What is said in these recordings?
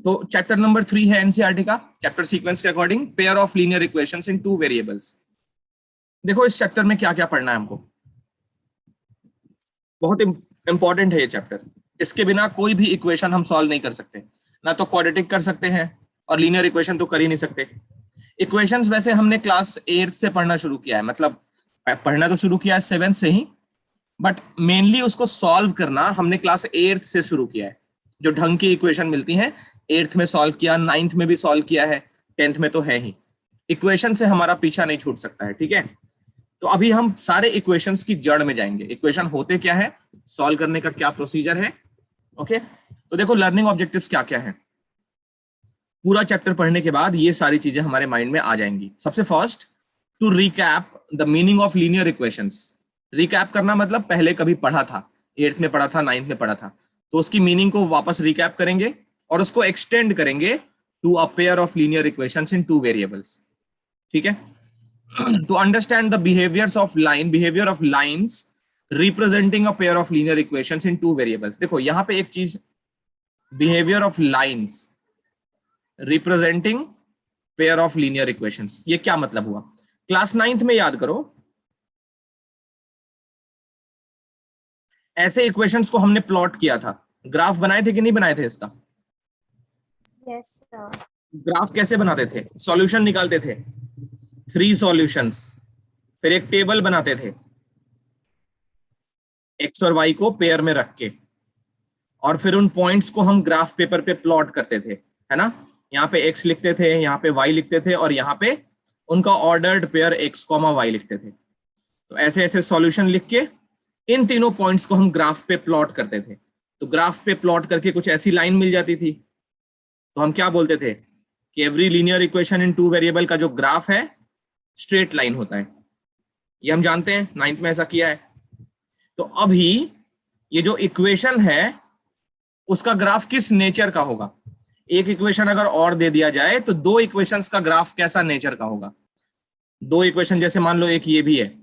तो chapter number 3 है NCERT का, चैप्टर सीक्वेंस के according pair of linear equations in two variables. देखो इस चैप्टर में क्या क्या पढ़ना है हमको, बहुत इंपॉर्टेंट है ये चैप्टर। इसके बिना कोई भी इक्वेशन हम सॉल्व नहीं कर सकते, ना तो क्वाड्रेटिक कर सकते हैं और लीनियर इक्वेशन तो कर ही नहीं सकते। इक्वेशंस वैसे हमने क्लास 8 से पढ़ना शुरू किया है, मतलब पढ़ना तो शुरू किया है 7 से ही, बट मेनली उसको सॉल्व करना हमने क्लास 8 से शुरू किया है। जो ढंग की इक्वेशन मिलती हैं 8th में सॉल्व किया, 9th में भी सॉल्व किया है, 10th में तो है ही। इक्वेशन से हमारा पीछा नहीं छूट सकता है, ठीक है। तो अभी हम सारे इक्वेशंस की जड़ में जाएंगे, इक्वेशन होते क्या है, सॉल्व करने का क्या प्रोसीजर है। ओके, तो देखो लर्निंग ऑब्जेक्टिव्स क्या क्या है, पूरा चैप्टर पढ़ने के बाद ये सारी चीजें हमारे माइंड में आ जाएंगी। सबसे first, to recap the meaning of linear equations. Recap करना मतलब पहले कभी पढ़ा था, 8th में पढ़ा था, 9th में पढ़ा था, तो उसकी मीनिंग को वापस रिकैप करेंगे और उसको एक्सटेंड करेंगे to a pair of linear equations in two variables, ठीक है। To understand the behaviour of lines representing a pair of linear equations in two variables. देखो यहां पे एक चीज, behaviour of lines representing pair of linear equations, ये क्या मतलब हुआ, क्लास 9th में याद करो, ऐसे इक्वेशंस को हमने प्लॉट किया था, ग्राफ बनाए थे कि नहीं बनाए थे इसका? Yes sir. ग्राफ कैसे बनाते थे, सॉल्यूशन निकालते थे, 3 सॉल्यूशंस, फिर एक टेबल बनाते थे एक्स और वाई को पेयर में रख के, और फिर उन पॉइंट्स को हम ग्राफ पेपर पे प्लॉट करते थे, है ना। यहाँ पे एक्स लिखते थे, यहाँ पे वाई लिखते थे, और यहाँ पे उनका ordered pair x comma y लिखते थे। तो ऐसे ऐसे सॉल्यूशन लिख के इन तीनों पॉइंट्स को हम ग्राफ पे प्लॉट करते थे। तो ग्राफ पे प्लॉट करके कुछ ऐसी लाइन मिल जाती थी, तो हम क्या बोलते थे कि every linear equation in two variable का जो ग्राफ है स्ट्रेट लाइन होता है। ये हम जानते हैं, 9th में ऐसा किया है। तो अभी ये जो इक्वेशन है उसका ग्राफ किस नेचर का होगा, एक इक्वेशन अगर और दे दिया जाए तो दो इक्वेशंस का ग्राफ कैसा नेचर का होगा। दो इक्वेशन जैसे मान लो एक ये भी है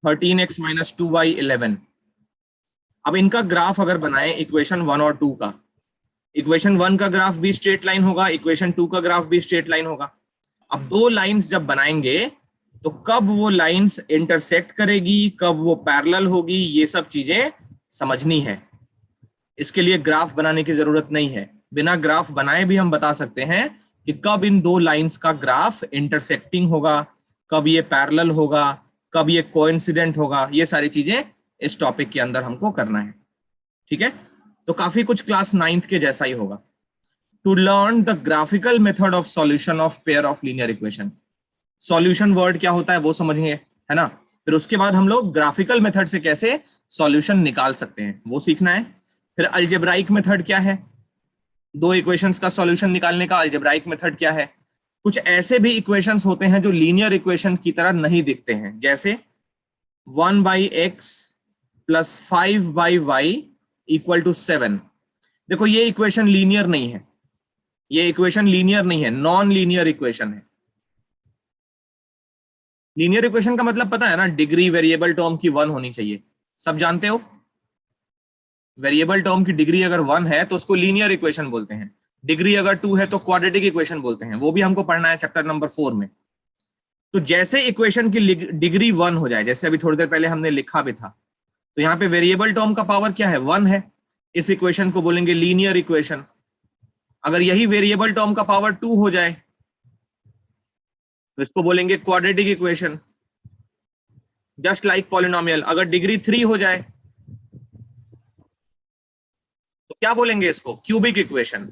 13x - 2y 11। अब इनका ग्राफ अगर बनाए इक्वेशन 1 और 2 का, इक्वेशन 1 का ग्राफ भी स्ट्रेट लाइन होगा, इक्वेशन 2 का ग्राफ भी स्ट्रेट लाइन होगा। अब दो लाइंस जब बनाएंगे तो कब वो लाइंस इंटरसेक्ट करेगी, कब वो पैरेलल होगी, ये सब चीजें समझनी है। इसके लिए ग्राफ बनाने की जरूरत नहीं है, बिना ग्राफ बनाए भी हम बता सकते हैं कि कब इन दो लाइंस का ग्राफ इंटरसेक्टिंग होगा, कब ये पैरेलल होगा, कब ये कोइंसिडेंट होगा। ये सारी चीजें इस टॉपिक के अंदर हमको करना है, ठीक है। तो काफी कुछ क्लास 9th के जैसा ही होगा। To learn the graphical method of solution of pair of linear equation. Solution word क्या होता है वो समझेंगे, है ना। फिर उसके बाद हम लोग ग्राफिकल मेथड से कैसे सॉल्यूशन निकाल सकते हैं वो सीखना है। फिर अलजेब्राइक मेथड क्या है, दो इक्वेशंस का सॉल्यूशन निकालने का अलजेब्राइक मेथड क्या है। कुछ ऐसे भी इक्वेशंस होते हैं जो लीनियर इक्वेशन की तरह नहीं दिखते हैं, जैसे 1/x + 5/y = 7। देखो ये इक्वेशन लीनियर नहीं है, ये इक्वेशन लीनियर नहीं है, नॉन लीनियर इक्वेशन है। लीनियर इक्वेशन का मतलब पता है ना, डिग्री वेरिएबल टर्म की 1 होनी चाहिए, सब जानते हो। वेरिएबल टर्म की डिग्री अगर 1 है तो उसको लीनियर इक्वेशन बोलते हैं, डिग्री अगर 2 है तो क्वाड्रेटिक इक्वेशन बोलते हैं। वो भी हमको पढ़ना है चैप्टर नंबर 4 में। तो जैसे इक्वेशन की डिग्री 1 हो जाए, जैसे अभी थोड़ी देर पहले हमने लिखा भी था, तो यहाँ पे वेरिएबल टर्म का पावर क्या है, 1 है, इस इक्वेशन को बोलेंगे लीनियर इक्वेशन। अगर यही वेरिएबल टर्म का पावर 2 हो जाए तो इसको बोलेंगे quadratic equation. Just like polynomial, अगर डिग्री 3 हो जाए तो क्या बोलेंगे इसको, क्यूबिक इक्वेशन।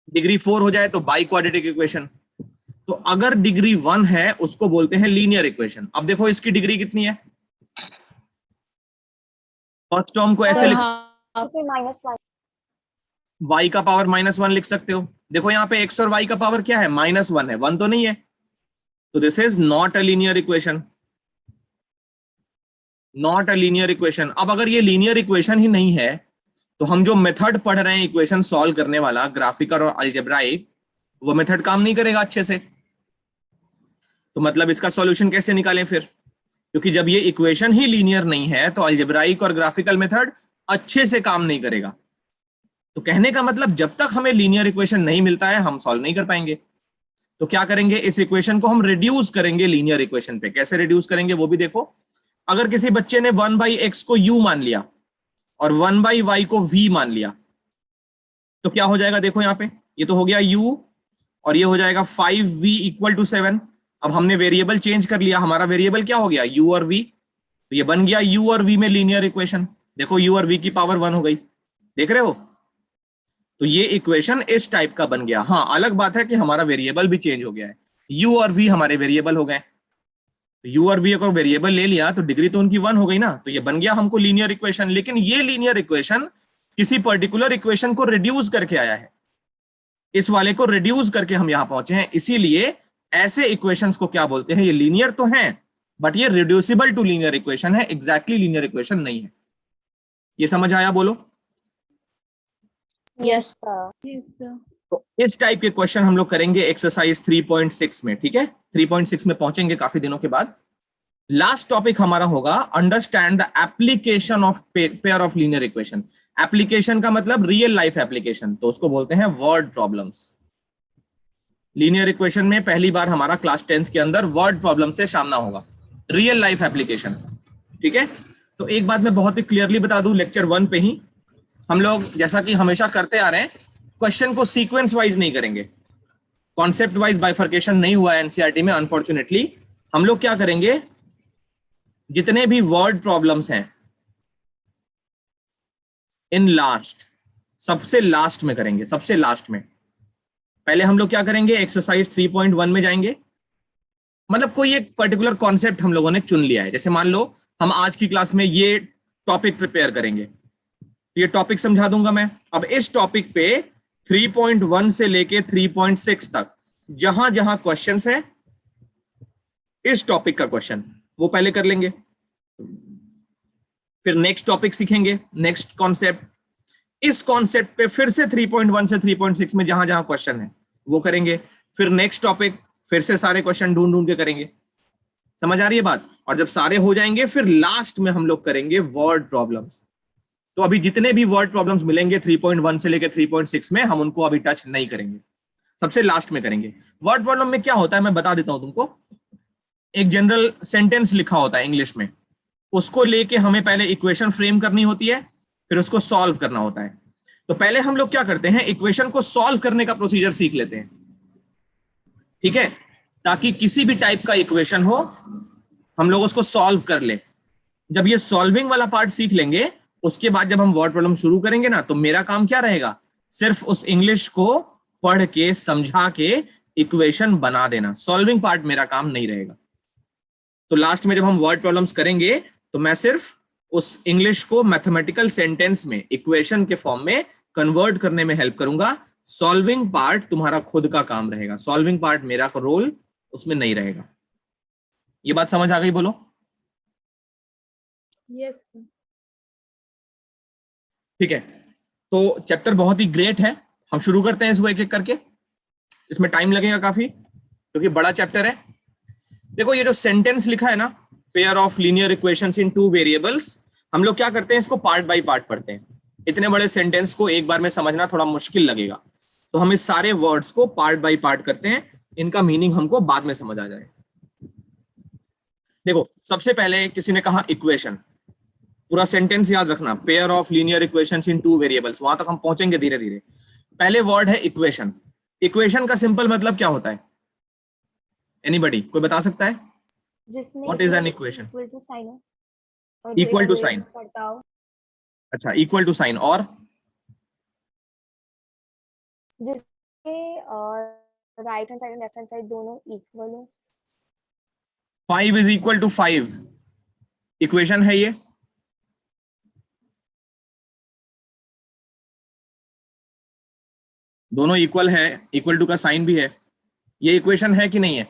डिग्री 4 हो जाए तो बाई क्वाड्रेटिक इक्वेशन। तो अगर डिग्री 1 है उसको बोलते हैं लीनियर इक्वेशन। अब देखो इसकी डिग्री कितनी है, फर्स्ट टर्म को ऐसे लिख, y का पावर -1 लिख सकते हो। देखो यहाँ पे x और y का पावर क्या है, -1 है, 1 तो नहीं है, तो this is not a linear equation, not a linear equation. अब अगर ये लीनियर इक्वेशन ही नहीं है तो हम जो मेथड पढ़ रहे हैं इक्वेशन सॉल्व करने वाला, ग्राफिकल और अलजेब्राइक, वो मेथड काम नहीं करेगा अच्छे से। तो मतलब इसका सॉल्यूशन कैसे निकालें फिर, क्योंकि जब ये इक्वेशन ही लीनियर नहीं है तो अलजेब्राइक और ग्राफिकल मेथड अच्छे से काम नहीं करेगा। तो कहने का मतलब जब तक हमें लीनियर इक्वेशन नहीं मिलता है हम सॉल्व नहीं कर पाएंगे। तो क्या करेंगे, इस इक्वेशन को हम रिड्यूस करेंगे लीनियर इक्वेशन पे। कैसे रिड्यूस करेंगे वो भी देखो। अगर किसी बच्चे ने 1/x को u मान लिया और 1/y को v मान लिया तो क्या हो जाएगा, देखो यहाँ पे, ये तो हो गया u और ये हो जाएगा 5v इक्वल टू 7। अब हमने वेरिएबल चेंज कर लिया, हमारा वेरिएबल क्या हो गया, u और v। तो ये बन गया u और v में लीनियर इक्वेशन। देखो u और v की पावर 1 हो गई, देख रहे हो। तो ये इक्वेशन इस टाइप का बन गया। हाँ, अलग बात है कि हमारा वेरिएबल भी चेंज हो गया है, u और v हमारे वेरिएबल हो गए। तो u और v अगर वेरिएबल ले लिया तो डिग्री तो उनकी 1 हो गई ना, तो ये बन गया हमको लीनियर इक्वेशन। लेकिन ये लीनियर इक्वेशन किसी पर्टिकुलर इक्वेशन को रिड्यूस करके आया है, इस वाले को रिड्यूस करके हम यहां पहुंचे हैं। इसीलिए ऐसे इक्वेशंस को क्या बोलते हैं, ये लीनियर तो हैं बट ये रिड्यूसिबल टू लीनियर इक्वेशन है, एग्जैक्टली लीनियर इक्वेशन नहीं है। ये समझ आया, बोलो। Yes, sir. तो इस टाइप के क्वेश्चन हम लोग करेंगे एक्सरसाइज 3.6 में, ठीक है। 3.6 में पहुंचेंगे काफी दिनों के बाद। लास्ट टॉपिक हमारा होगा understand the application of pair of linear equation. Application का मतलब रियल लाइफ एप्लीकेशन, तो उसको बोलते हैं वर्ड प्रॉब्लम्स। लीनियर इक्वेशन में पहली बार हमारा क्लास 10th के अंदर वर्ड प्रॉब्लम से सामना होगा, रियल लाइफ एप्लीकेशन, ठीक है। तो एक बात मैं बहुत ही क्लियरली बता दूं, लेक्चर 1 पे ही हम लोग जैसा कि हमेशा करते आ रहे हैं, क्वेश्चन को सीक्वेंस वाइज नहीं करेंगे। कॉन्सेप्ट वाइज बाइफर्केशन नहीं हुआ है एनसीईआरटी में अनफॉर्चुनेटली। हम लोग क्या करेंगे, जितने भी वर्ड प्रॉब्लम्स हैं इन लास्ट, सबसे लास्ट में करेंगे, सबसे लास्ट में। पहले हम लोग क्या करेंगे, एक्सरसाइज 3.1 में जाएंगे। मतलब कोई एक पर्टिकुलर कॉन्सेप्ट हम लोगों ने चुन लिया है, जैसे मान लो हम आज की क्लास में ये टॉपिक प्रिपेयर करेंगे, ये टॉपिक समझा दूंगा मैं। अब इस टॉपिक पे 3.1 से लेके 3.6 तक जहां जहां क्वेश्चंस है, इस टॉपिक का क्वेश्चन वो पहले कर लेंगे। फिर नेक्स्ट टॉपिक सीखेंगे, नेक्स्ट कॉन्सेप्ट। इस कॉन्सेप्ट पे फिर से 3.1 से 3.6 में जहां जहां क्वेश्चन है वो करेंगे। फिर नेक्स्ट टॉपिक, फिर से सारे क्वेश्चन ढूंढ ढूंढ के करेंगे। समझ आ रही है बात। और जब सारे हो जाएंगे फिर लास्ट में हम लोग करेंगे वर्ड प्रॉब्लम्स। तो अभी जितने भी वर्ड प्रॉब्लम्स मिलेंगे 3.1 से लेकर 3.6 में, हम उनको अभी टच नहीं करेंगे, सबसे लास्ट में करेंगे। वर्ड प्रॉब्लम में क्या होता है मैं बता देता हूं तुमको। एक जनरल सेंटेंस लिखा होता है इंग्लिश में, उसको लेके हमें पहले इक्वेशन फ्रेम करनी होती है, फिर उसको सॉल्व करना होता है। तो पहले हम लोग क्या करते हैं, इक्वेशन को सॉल्व करने का प्रोसीजर सीख लेते हैं, ठीक है, ताकि किसी भी टाइप का इक्वेशन हो हम लोग उसको सॉल्व कर ले। जब ये सॉल्विंग वाला पार्ट सीख लेंगे, उसके बाद जब हम वर्ड प्रॉब्लम शुरू करेंगे ना, तो मेरा काम क्या रहेगा, सिर्फ उस इंग्लिश को पढ़ के समझा के इक्वेशन बना देना। सॉल्विंग पार्ट मेरा काम नहीं रहेगा। तो लास्ट में जब हम वर्ड प्रॉब्लम्स करेंगे तो मैं सिर्फ उस इंग्लिश को मैथमेटिकल सेंटेंस में इक्वेशन के फॉर्म में कन्वर्ट करने में हेल्प करूंगा। सॉल्विंग पार्ट तुम्हारा खुद का काम रहेगा, सॉल्विंग पार्ट मेरा रोल उसमें नहीं रहेगा। ये बात समझ आ गई, बोलो। Yes, sir. ठीक है, तो चैप्टर बहुत ही ग्रेट है, हम शुरू करते हैं इसको एक एक करके। इसमें टाइम लगेगा काफी क्योंकि बड़ा चैप्टर है। देखो ये जो सेंटेंस लिखा है ना, pair of linear equations in 2 variables, हम लोग क्या करते हैं, इसको पार्ट बाय पार्ट पढ़ते हैं। इतने बड़े सेंटेंस को एक बार में समझना थोड़ा मुश्किल लगेगा, तो हम इस सारे वर्ड्स को पार्ट बाय पार्ट करते हैं, इनका मीनिंग हमको बाद में समझ आ जाए। देखो सबसे पहले किसी ने कहा इक्वेशन, पूरा सेंटेंस याद रखना, pair of linear equations in 2 variables, वहां तक हम पहुंचेंगे धीरे धीरे। पहले वर्ड है इक्वेशन। इक्वेशन का सिंपल मतलब क्या होता है, एनीबॉडी कोई बता सकता है? जिसमें what is an equation? Equal to sign हो और इक्वल टू जो साइन, करता हो, अच्छा इक्वल टू साइन, और जिसके और राइट हैंड साइड और लेफ्ट हैंड साइड दोनों इक्वल हो। 5 इज इक्वल टू 5 इक्वेशन है ये। दोनों इक्वल है, इक्वल टू का साइन भी है, ये इक्वेशन है कि नहीं है?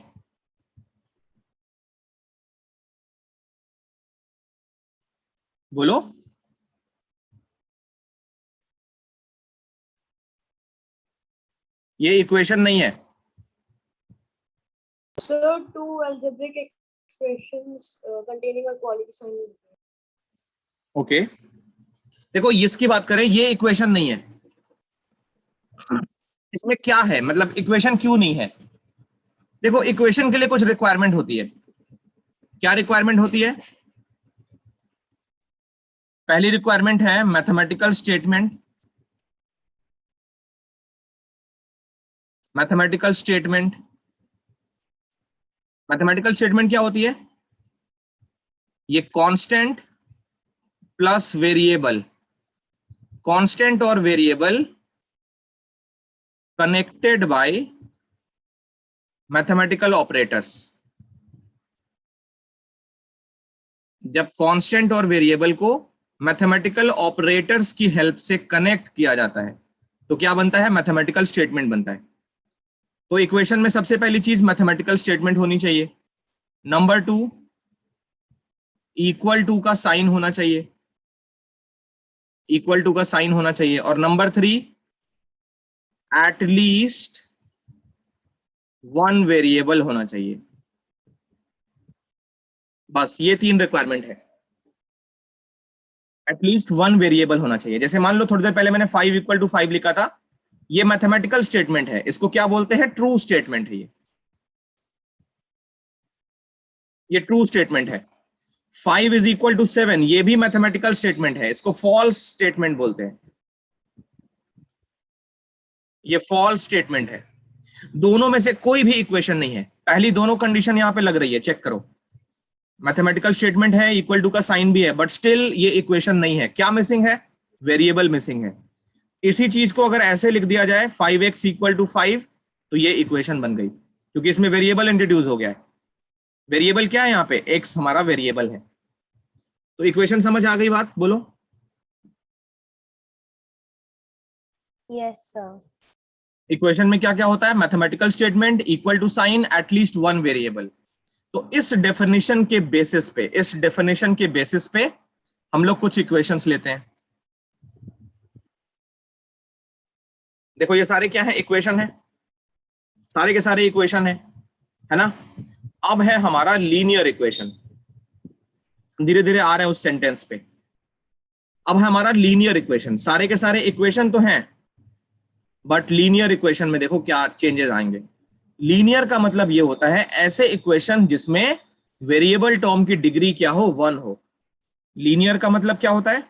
बोलो। ये इक्वेशन नहीं है। Sir, two algebraic expressions containing a quality sign. Okay देखो इसकी बात करें, ये इक्वेशन नहीं है, इसमें क्या है, मतलब इक्वेशन क्यों नहीं है? देखो, इक्वेशन के लिए कुछ रिक्वायरमेंट होती है। क्या रिक्वायरमेंट होती है? पहली रिक्वायरमेंट है mathematical statement. Mathematical statement, mathematical statement क्या होती है? ये कांस्टेंट प्लस वेरिएबल, कांस्टेंट और variable connected by mathematical operators. जब कांस्टेंट और वेरिएबल को मैथमेटिकल ऑपरेटर्स की हेल्प से कनेक्ट किया जाता है तो क्या बनता है? मैथमेटिकल स्टेटमेंट बनता है। तो इक्वेशन में सबसे पहली चीज मैथमेटिकल स्टेटमेंट होनी चाहिए। नंबर 2, इक्वल टू का साइन होना चाहिए, इक्वल टू का साइन होना चाहिए। और number 3, at least one variable होना चाहिए। बस ये 3 रिक्वायरमेंट है। एटलीस्ट वन वेरिएबल होना चाहिए। जैसे मान लो थोड़ी देर पहले मैंने 5 इक्वल टू 5 लिखा था, ये मैथमेटिकल स्टेटमेंट है, इसको क्या बोलते हैं? ट्रू स्टेटमेंट है। ये ट्रू स्टेटमेंट है। 5 इज इक्वल टू 7, ये भी मैथमेटिकल स्टेटमेंट है, इसको फॉल्स स्टेटमेंट बोलते हैं। ये फॉल्स स्टेटमेंट है। दोनों में से कोई भी इक्वेशन नहीं है। पहली दोनों कंडीशन यहां पे लग रही है, चेक करो। मैथमेटिकल स्टेटमेंट है, इक्वल टू का साइन भी है, बट स्टिल ये इक्वेशन नहीं है। क्या मिसिंग है? वेरिएबल मिसिंग है। इसी चीज को अगर ऐसे लिख दिया जाए 5x इक्वल टू 5, तो ये इक्वेशन बन गई, क्योंकि इसमें वेरिएबल इंट्रोड्यूस हो गया है। वेरिएबल क्या है यहाँ पे? x हमारा वेरिएबल है। तो इक्वेशन समझ आ गई बात? बोलो। Yes sir. इक्वेशन में क्या क्या होता है? Mathematical statement, equal to sign, at least one variable. तो इस डेफिनेशन के बेसिस पे, इस डेफिनेशन के बेसिस पे हम लोग कुछ इक्वेशंस लेते हैं। देखो ये सारे क्या है? इक्वेशन है, सारे के सारे इक्वेशन है ना। अब है हमारा लीनियर इक्वेशन, धीरे धीरे आ रहे हैं उस सेंटेंस पे। अब है हमारा लीनियर इक्वेशन। सारे के सारे इक्वेशन तो हैं, बट लीनियर इक्वेशन में देखो क्या चेंजेस आएंगे। लीनियर का मतलब ये होता है ऐसे इक्वेशन जिसमें वेरिएबल टर्म की डिग्री क्या हो? 1 हो। लीनियर का मतलब क्या होता है?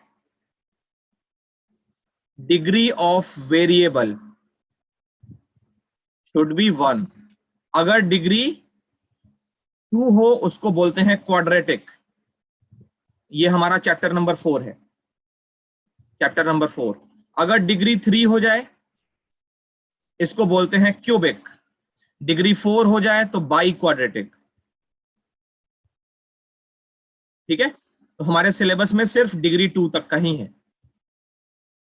Degree of variable should be 1। अगर डिग्री 2 हो उसको बोलते हैं क्वाड्रेटिक। ये हमारा चैप्टर नंबर 4 है, चैप्टर नंबर 4। अगर डिग्री 3 हो जाए इसको बोलते हैं क्यूबिक। डिग्री 4 हो जाए तो बाई क्वाड्रेटिक। ठीक है, तो हमारे सिलेबस में सिर्फ डिग्री 2 तक का ही है।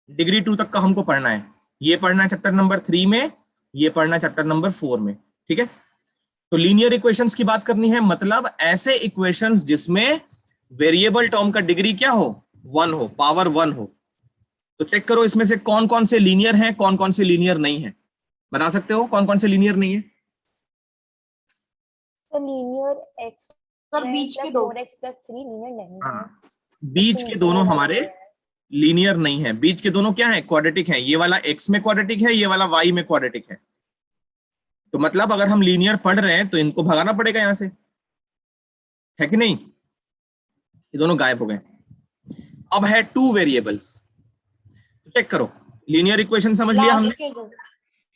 डिग्री 2 तक का हमको पढ़ना है। ये पढ़ना है चैप्टर नंबर 3 में, ये पढ़ना है चैप्टर नंबर 4 में। ठीक है, तो लीनियर इक्वेशंस की बात करनी है, मतलब ऐसे इक्वेशंस जिसमें वेरिएबल टर्म का डिग्री क्या हो? 1 हो, पावर 1 हो। तो चेक करो इसमें से कौन कौन से लीनियर हैं, कौन कौन से लीनियर नहीं है। बता सकते हो कौन कौन से लीनियर नहीं है? तो लीनियर x सर बीच के दो 4x + 3 लीनियर नहीं है। हाँ, बीच के दोनों हमारे लीनियर नहीं है। बीच के दोनों क्या है? क्वाड्रेटिक है। ये वाला x में क्वाड्रेटिक है, ये वाला y में क्वाड्रेटिक है। तो मतलब अगर हम लीनियर पढ़ रहे हैं तो इनको भगाना पड़ेगा यहां से, है कि नहीं? ये दोनों गायब हो गए। अब है 2 वेरिएबल्स। तो चेक करो, लीनियर इक्वेशन समझ लिया हमने।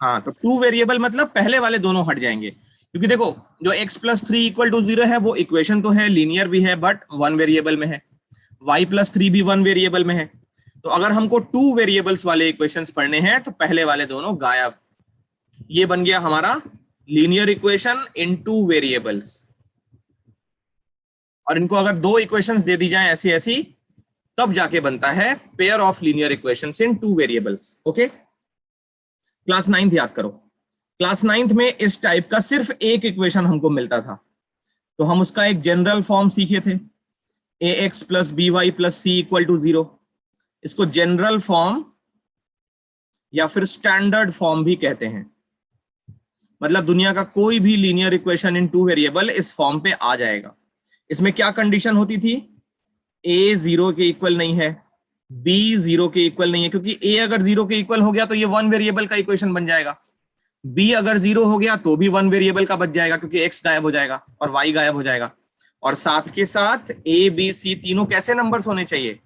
हाँ, तो 2 वेरिएबल मतलब पहले वाले दोनों हट जाएंगे, क्योंकि देखो जो x + 3 = 0 है वो इक्वेशन तो है, लीनियर भी है, बट 1 वेरिएबल में है। y + 3 भी 1 वेरिएबल में है। तो अगर हमको 2 वेरिएबल्स वाले इक्वेशंस पढ़ने हैं तो पहले वाले दोनों गायब। ये बन गया हमारा लीनियर इक्वेशन इन 2 वेरिएबल्स। और इनको अगर 2 इक्वेशंस दे दी जाए ऐसी ऐसी, तब जाके बनता है pair of linear equations in 2 variables. Okay, class 9th याद करो। क्लास 9th में इस टाइप का सिर्फ एक इक्वेशन हमको मिलता था, तो हम उसका एक जनरल फॉर्म सीखे थे, ax + by + c = 0। इसको जनरल फॉर्म या फिर स्टैंडर्ड फॉर्म भी कहते हैं। मतलब दुनिया का कोई भी लीनियर इक्वेशन इन 2 वेरिएबल इस फॉर्म पे आ जाएगा। इसमें क्या कंडीशन होती थी? a 0 के इक्वल नहीं है, बी 0 के इक्वल नहीं है, क्योंकि ए अगर 0 के इक्वल हो गया तो ये वन वेरिएबल का इक्वेशन बन जाएगा, बी अगर 0 हो गया तो भी वन वेरिएबल का बच जाएगा, क्योंकि एक्स गायब हो जाएगा और वाई गायब हो जाएगा। और साथ के साथ ए बी सी तीनों कैसे नंबर्स होने चाहिए,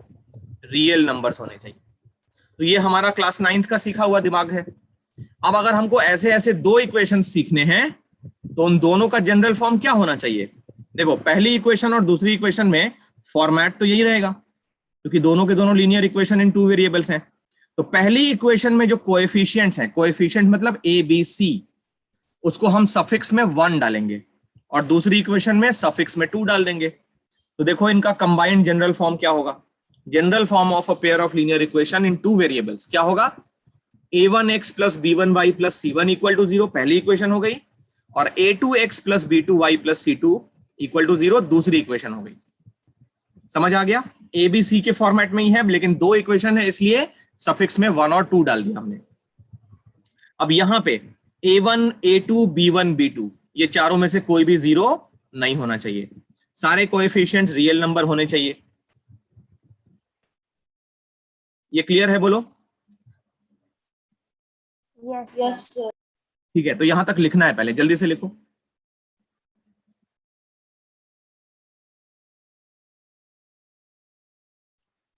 रियल नंबर्स होने चाहिए। तो ये हमारा क्लास 9th का सीखा हुआ दिमाग है। अब अगर हमको ऐसे ऐसे दो इक्वेशन सीखने हैं तो उन दोनों का जनरल फॉर्म क्या होना चाहिए। देखो पहली इक्वेशन और दूसरी इक्वेशन में फॉर्मेट तो यही रहेगा, क्योंकि दोनों के दोनों linear equation in two variables हैं। तो पहली इक्वेशन में जो कोएफिशिएंट्स हैं, कोएफिशिएंट मतलब ए बी सी, उसको हम सफिक्स में 1 डालेंगे और दूसरी इक्वेशन में सफिक्स में 2 डाल देंगे। तो देखो इनका कंबाइंड जनरल फॉर्म क्या होगा। General form of a pair of linear equation in two variables क्या होगा, a1x plus b1y plus c1 equal to 0 पहली इक्वेशन हो गई, और a2x plus b2y plus c2 equal to 0 दूसरी इक्वेशन हो गई। समझ आ गया, ए बी सी के फॉर्मेट में ही है, लेकिन दो इक्वेशन है इसलिए सफिक्स में 1 और 2 डाल दिया हमने। अब यहां पे a1 a2 b1 b2 ये चारों में से कोई भी 0 नहीं होना चाहिए, सारे कोएफिशिएंट्स रियल नंबर होने चाहिए। ये क्लियर है, बोलो। Yes sir. ठीक है, तो यहां तक लिखना है, पहले जल्दी से लिखो।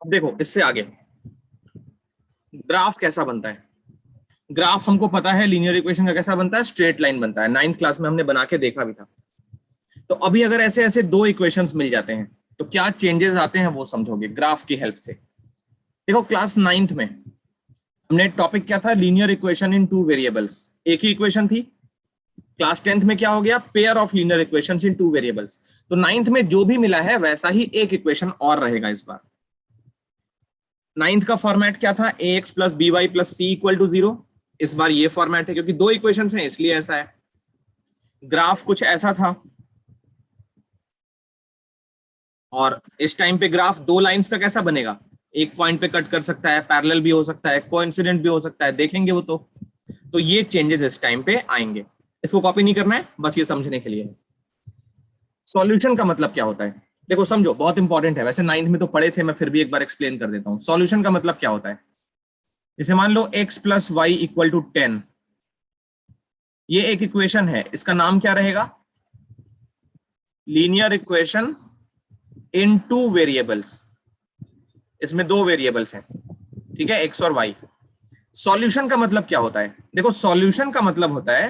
अब देखो इससे आगे ग्राफ कैसा बनता है। ग्राफ हमको पता है लीनियर इक्वेशन का कैसा बनता है, स्ट्रेट लाइन बनता है, 9th क्लास में हमने बना के देखा भी था। तो अभी अगर ऐसे ऐसे दो इक्वेशंस मिल जाते हैं तो क्या चेंजेस आते हैं वो समझोगे ग्राफ की हेल्प से। देखो क्लास 9th में हमने टॉपिक क्या था, linear equation in two variables, एक ही इक्वेशन थी। क्लास 10th में क्या हो गया, pair of linear equations in two variables. तो 9th में जो भी मिला है वैसा ही एक इक्वेशन और रहेगा इस बार। 9th का फॉर्मेट क्या था, A X plus B Y plus C equal to 0। इस बार ये फॉर्मेट है, क्योंकि दो इक्वेशन हैं इसलिए ऐसा है। ग्राफ कुछ ऐसा था, और इस टाइम पे ग्राफ दो लाइंस का कैसा बनेगा, एक पॉइंट पे कट कर सकता है, पैरेलल भी हो सकता है, कोइंसिडेंट भी हो सकता है, देखेंगे वो तो ये चेंजेस इस टाइम पे आएंगे। इसको कॉपी नहीं करना है, बस ये समझने के लिए। सॉल्यूशन का मतलब क्या होता है, देखो समझो, बहुत इंपॉर्टेंट है। वैसे 9th में तो पढ़े थे, मैं फिर भी एक बार एक्सप्लेन कर देता हूँ। सॉल्यूशन का मतलब क्या होता है, जैसे मान लो x plus y equal to 10, ये एक इक्वेशन है, इसका नाम क्या रहेगा, linear equation in two variables. इसमें दो वेरिएबल्स हैं, ठीक है, x और y। सॉल्यूशन का मतलब क्या होता है, देखो सॉल्यूशन का मतलब होता है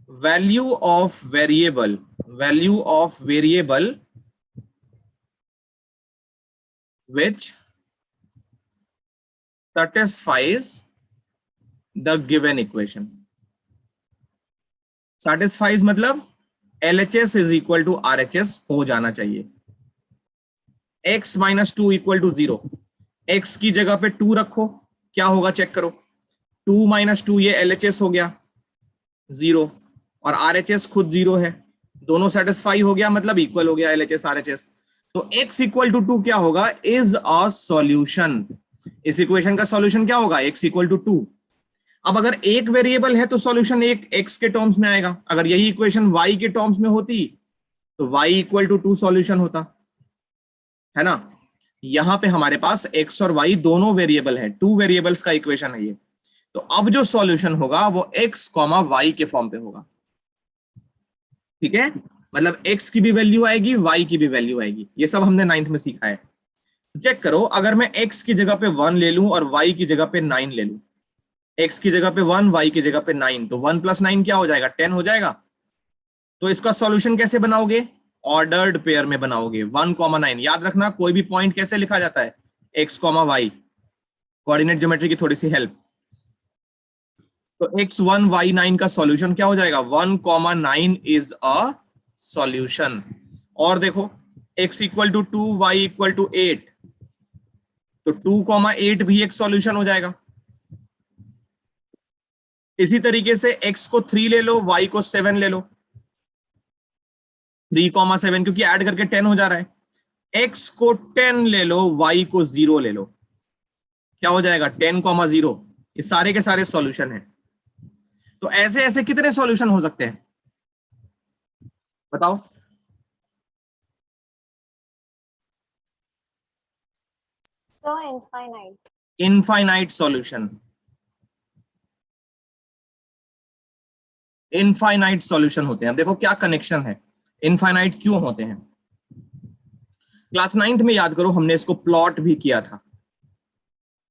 value of variable, value of variable which satisfies the given equation। satisfies मतलब LHS is equal to RHS हो जाना चाहिए। x minus 2 equal to 0, x की जगह पे 2 रखो, क्या होगा चेक करो, 2 माइनस 2 ये LHS हो गया 0, और RHS खुद 0 है, दोनों सेटिस्फाई हो गया, मतलब इक्वल हो गया LHS RHS। तो x इक्वल टू 2 क्या होगा, इज अ सॉल्यूशन। इस इक्वेशन का सॉल्यूशन क्या होगा, x इक्वल टू 2। अब अगर एक वेरिएबल है तो सॉल्यूशन एक x के टर्म्स में आएगा, अगर यही इक्वेशन y के टर्म्स में होती तो y इक्वल टू 2 सॉल्यूशन होता है ना। यहां पे हमारे पास x और y दोनों वेरिएबल है, टू वेरिएबल्स का इक्वेशन है ये। तो अब जो सॉल्यूशन होगा वो x कॉमा y के फॉर्म पे होगा, ठीक है, मतलब x की भी वैल्यू आएगी, y की भी वैल्यू आएगी। ये सब हमने 9th में सीखा है। चेक करो, अगर मैं x की जगह पे 1 ले लूं और y की जगह पे 9 ले लूं, x की जगह पे 1 y की जगह पे 9, तो 1 प्लस 9 क्या हो जाएगा, 10 हो जाएगा। तो इसका सॉल्यूशन कैसे बनाओगे, ऑर्डर्ड पेयर में बनाओगे, 1,9। याद रखना कोई भी पॉइंट कैसे लिखा जाता है, x, y, कोऑर्डिनेट ज्योमेट्री की थोड़ी सी हेल्प। तो x1 y9 का सॉल्यूशन क्या हो जाएगा, 1,9 इज अ सॉल्यूशन। और देखो x equal to 2 y equal to 8, तो 2,8 भी एक सॉल्यूशन हो जाएगा। इसी तरीके से x को 3 ले लो, y को 7 ले लो, 3,7 क्योंकि ऐड करके 10 हो जा रहा है। x को 10 ले लो, y को 0 ले लो, क्या हो जाएगा 10,0। ये सारे के सारे सॉल्यूशन है। तो ऐसे ऐसे कितने सॉल्यूशन हो सकते हैं बताओ। So infinite. Infinite solution, infinite solution होते हैं। अब देखो क्या कनेक्शन है, इनफाइनाइट क्यों होते हैं। क्लास 9th में याद करो हमने इसको प्लॉट भी किया था।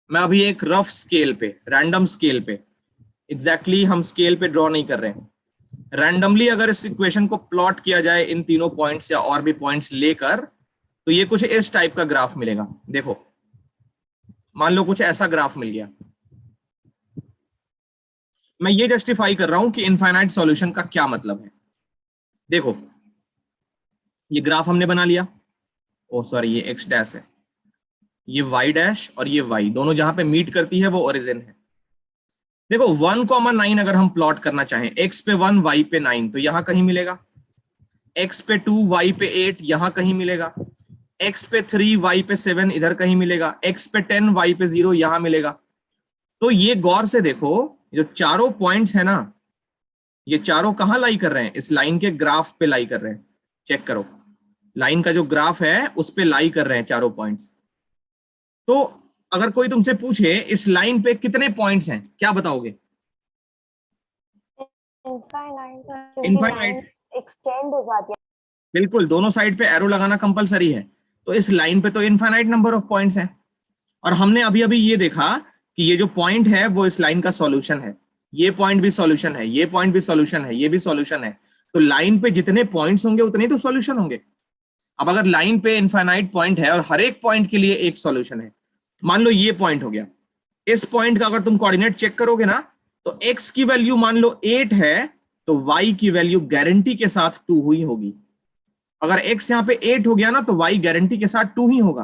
मैं अभी एक रफ स्केल पे, रैंडम स्केल पे, एग्जैक्टली हम स्केल पे ड्रॉ नहीं कर रहे हैं, रैंडमली अगर इस इक्वेशन को प्लॉट किया जाए इन तीनों पॉइंट्स या और भी पॉइंट्स लेकर, तो ये कुछ इस टाइप का ग्राफ मिलेगा। देखो मान लो कुछ ऐसा ग्राफ मिल गया। मैं ये जस्टिफाई कर रहा हूं कि इनफाइनाइट सॉल्यूशन का क्या मतलब है। देखो ये ग्राफ हमने बना लिया, ओ सॉरी ये एक्स डैश है, ये वाई डैश और ये वाई दोनों जहां पे मीट करती है वो ओरिजिन है। देखो 1,9 अगर हम प्लॉट करना चाहें, एक्स पे 1 वाई पे 9 तो यहां कहीं मिलेगा, एक्स पे 2 वाई पे 8 यहां कहीं मिलेगा, एक्स पे 3 वाई पे 7 इधर कहीं मिलेगा, एक्स पे 10 वाई पे 0 यहां मिलेगा। तो ये गौर से देखो, जो चारों पॉइंट्स है ना, ये चारों कहां लाई कर रहे हैं, इस लाइन के ग्राफ पे लाई कर रहे हैं। चेक करो, लाइन का जो ग्राफ है उस पे लाई कर रहे हैं चारों पॉइंट्स। तो अगर कोई तुमसे पूछे इस लाइन पे कितने पॉइंट्स हैं, क्या बताओगे? Infinite क्योंकि इनफाइनाइट, लाइन एक्सटेंड हो जाती है। बिल्कुल दोनों साइड पे एरो लगाना कंपलसरी है, तो इस लाइन पे तो इनफाइनाइट नंबर ऑफ पॉइंट्स हैं। और हमने अभी अभी ये देखा कि ये जो पॉइंट है वो इस लाइन का सॉल्यूशन है, ये पॉइंट भी सॉल्यूशन है, ये पॉइंट भी सॉल्यूशन है, ये भी सॉल्यूशन है। तो लाइन पे जितने पॉइंट्स होंगे उतने तो सॉल्यूशन होंगे। अब अगर लाइन पे इनफाइनाइट पॉइंट है और हर एक पॉइंट के लिए एक सॉल्यूशन है, मान लो ये पॉइंट हो गया, इस पॉइंट का अगर तुम कोऑर्डिनेट चेक करोगे ना, तो x की वैल्यू मान लो 8 है, तो y की वैल्यू गारंटी के साथ 2 हुई होगी। अगर x यहाँ पे 8 हो गया ना, तो y गारंटी के साथ 2 ही होगा,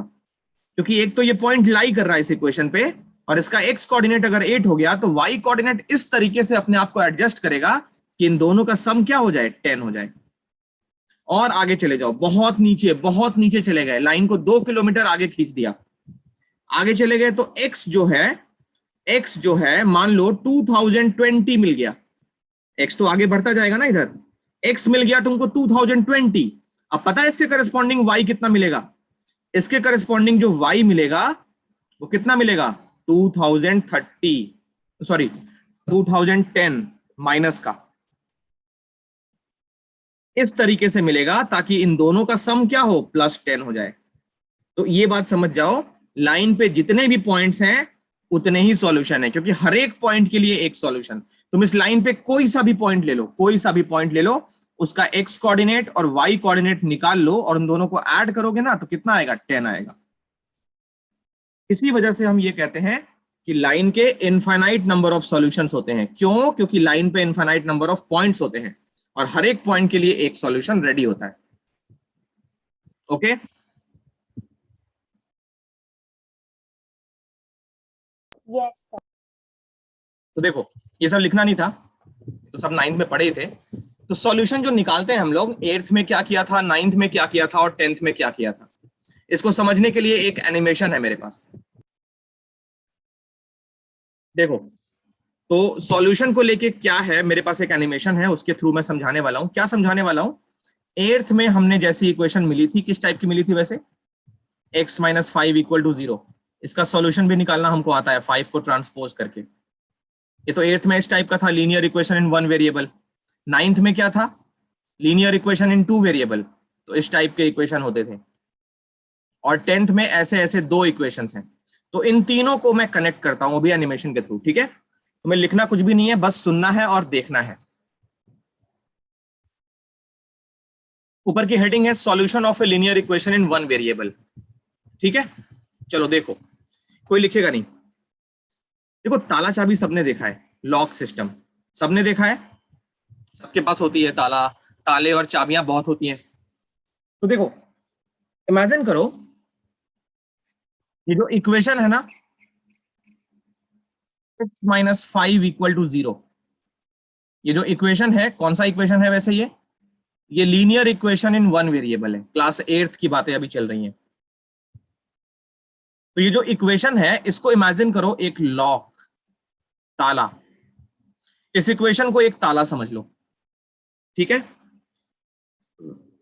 क्योंकि एक तो ये पॉइंट लाई कर रहा है इस इक्वेशन पे, और इसका x कोऑर्डिनेट अगर 8 हो गया तो y कोऑर्डिनेट इस तरीके से अपने आप को एडजस्ट करेगा कि इन दोनों का सम क्या हो जाए, 10 हो जाए। और आगे चले जाओ, बहुत नीचे चले गए, लाइन को 2 किलोमीटर आगे खींच दिया, आगे चले गए तो x जो है मान लो 2020 मिल गया, x तो आगे बढ़ता जाएगा ना, इधर x मिल गया तुमको 2020। अब पता है इसके करस्पॉन्डिंग y कितना मिलेगा, इसके करस्पॉन्डिंग जो y मिलेगा वो कितना मिलेगा, 2030, सॉरी 2010 माइनस का, इस तरीके से मिलेगा ताकि इन दोनों का सम क्या हो, +10 हो जाए। तो ये बात समझ जाओ, लाइन पे जितने भी पॉइंट्स हैं उतने ही सॉल्यूशन है, क्योंकि हर एक पॉइंट के लिए एक सॉल्यूशन। तुम इस लाइन पे कोई सा भी पॉइंट ले लो, कोई सा भी पॉइंट ले लो, उसका x कोऑर्डिनेट और y कोऑर्डिनेट निकाल लो और उन दोनों को ऐड करोगे ना, तो कितना आएगा, 10 आएगा। इसी वजह से हम ये कहते हैं कि लाइन के इनफाइनाइट नंबर ऑफ सॉल्यूशंस होते हैं। क्यों? क्योंकि लाइन पे इनफाइनाइट नंबर ऑफ पॉइंट्स होते हैं और हर एक पॉइंट के लिए एक सॉल्यूशन रेडी होता है। Okay yes sir. तो देखो ये सब लिखना नहीं था, तो सब 9th में पढ़े ही थे। तो सॉल्यूशन जो निकालते हैं हम लोग, 8th में क्या किया था, 9th में क्या किया था और 10th में क्या किया था, इसको समझने के लिए एक एनिमेशन है मेरे पास। देखो तो सॉल्यूशन को लेके क्या है, मेरे पास एक एनिमेशन है, उसके थ्रू मैं समझाने वाला हूं। क्या समझाने वाला हूं, 8th में हमने जैसी इक्वेशन मिली थी, किस टाइप की मिली थी वैसे, x - 5 = 0। इसका सॉल्यूशन भी निकालना हमको आता है 5 को ट्रांसपोज करके। ये तो 8th में इस टाइप का था, लीनियर इक्वेशन इन 1 वेरिएबल। 9th में क्या था, लीनियर इक्वेशन इन 2 वेरिएबल, तो इस टाइप के इक्वेशन होते थे। और 10th में ऐसे ऐसे 2 इक्वेशंस हैं। तो इन तीनों को मैं कनेक्ट करता हूं अभी एनिमेशन के थ्रू, ठीक है। तुम्हें लिखना कुछ भी नहीं है, बस सुनना है और देखना है। ऊपर की हेडिंग है solution of a linear equation in 1 variable, ठीक है। चलो देखो, कोई लिखेगा नहीं। देखो ताला चाबी सबने देखा है, लॉक सिस्टम सबने देखा है, सबके पास होती है ताला, ताले और चाबियां बहुत होती हैं। तो देखो इमेजिन करो, ये जो इक्वेशन है ना, x - 5 = 0, ये जो इक्वेशन है कौन सा इक्वेशन है वैसे, ये लीनियर इक्वेशन इन 1 वेरिएबल है। क्लास 8th की बातें अभी चल रही हैं। तो ये जो इक्वेशन है इसको इमेजिन करो एक लॉक, ताला। इस इक्वेशन को एक ताला समझ लो, ठीक है।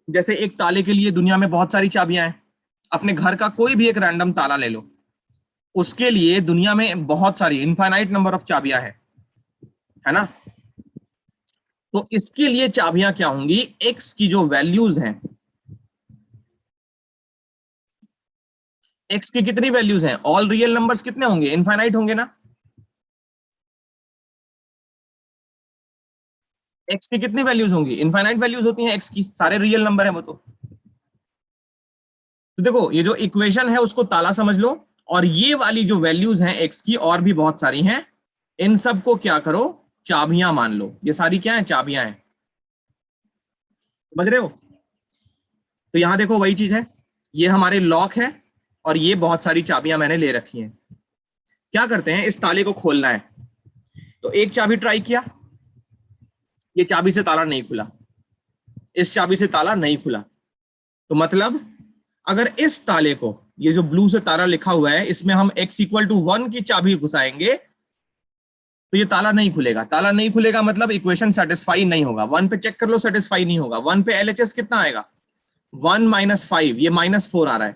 जैसे एक ताले के लिए दुनिया में बहुत सारी चाबियां हैं, अपने घर का कोई भी एक रैंडम ताला ले लो, उसके लिए दुनिया में बहुत सारी इनफाइनाइट नंबर ऑफ चाबियां है ना। तो इसके लिए चाबियां क्या होंगी, एक्स की जो वैल्यूज हैं, एक्स की कितनी वैल्यूज हैं, ऑल रियल नंबर्स कितने होंगे, इनफाइनाइट होंगे ना। एक्स की कितनी वैल्यूज होंगी, इनफाइनाइट वैल्यूज होती हैं एक्स की, सारे रियल नंबर है वो तो देखो ये जो इक्वेशन है उसको ताला समझ लो, और ये वाली जो वैल्यूज हैं एक्स की और भी बहुत सारी हैं, इन सबको क्या करो, चाबियां मान लो। ये सारी क्या है, चाबियां हैं, समझ रहे हो। तो यहां देखो वही चीज है, ये हमारे लॉक है और ये बहुत सारी चाबियां मैंने ले रखी हैं। क्या करते हैं, इस ताले को खोलना है, तो एक चाबी ट्राई किया, ये चाबी से ताला नहीं खुला, इस चाबी से ताला नहीं खुला। तो मतलब अगर इस ताले को, ये जो ब्लू से ताला लिखा हुआ है, इसमें हम x=1 की चाबी घुसाएंगे तो ये ताला नहीं खुलेगा। ताला नहीं खुलेगा मतलब इक्वेशन सेटिस्फाई नहीं होगा। 1 पे चेक कर लो, सेटिस्फाई नहीं होगा। 1 पे LHS कितना आएगा, 1 - 5, ये -4 आ रहा है।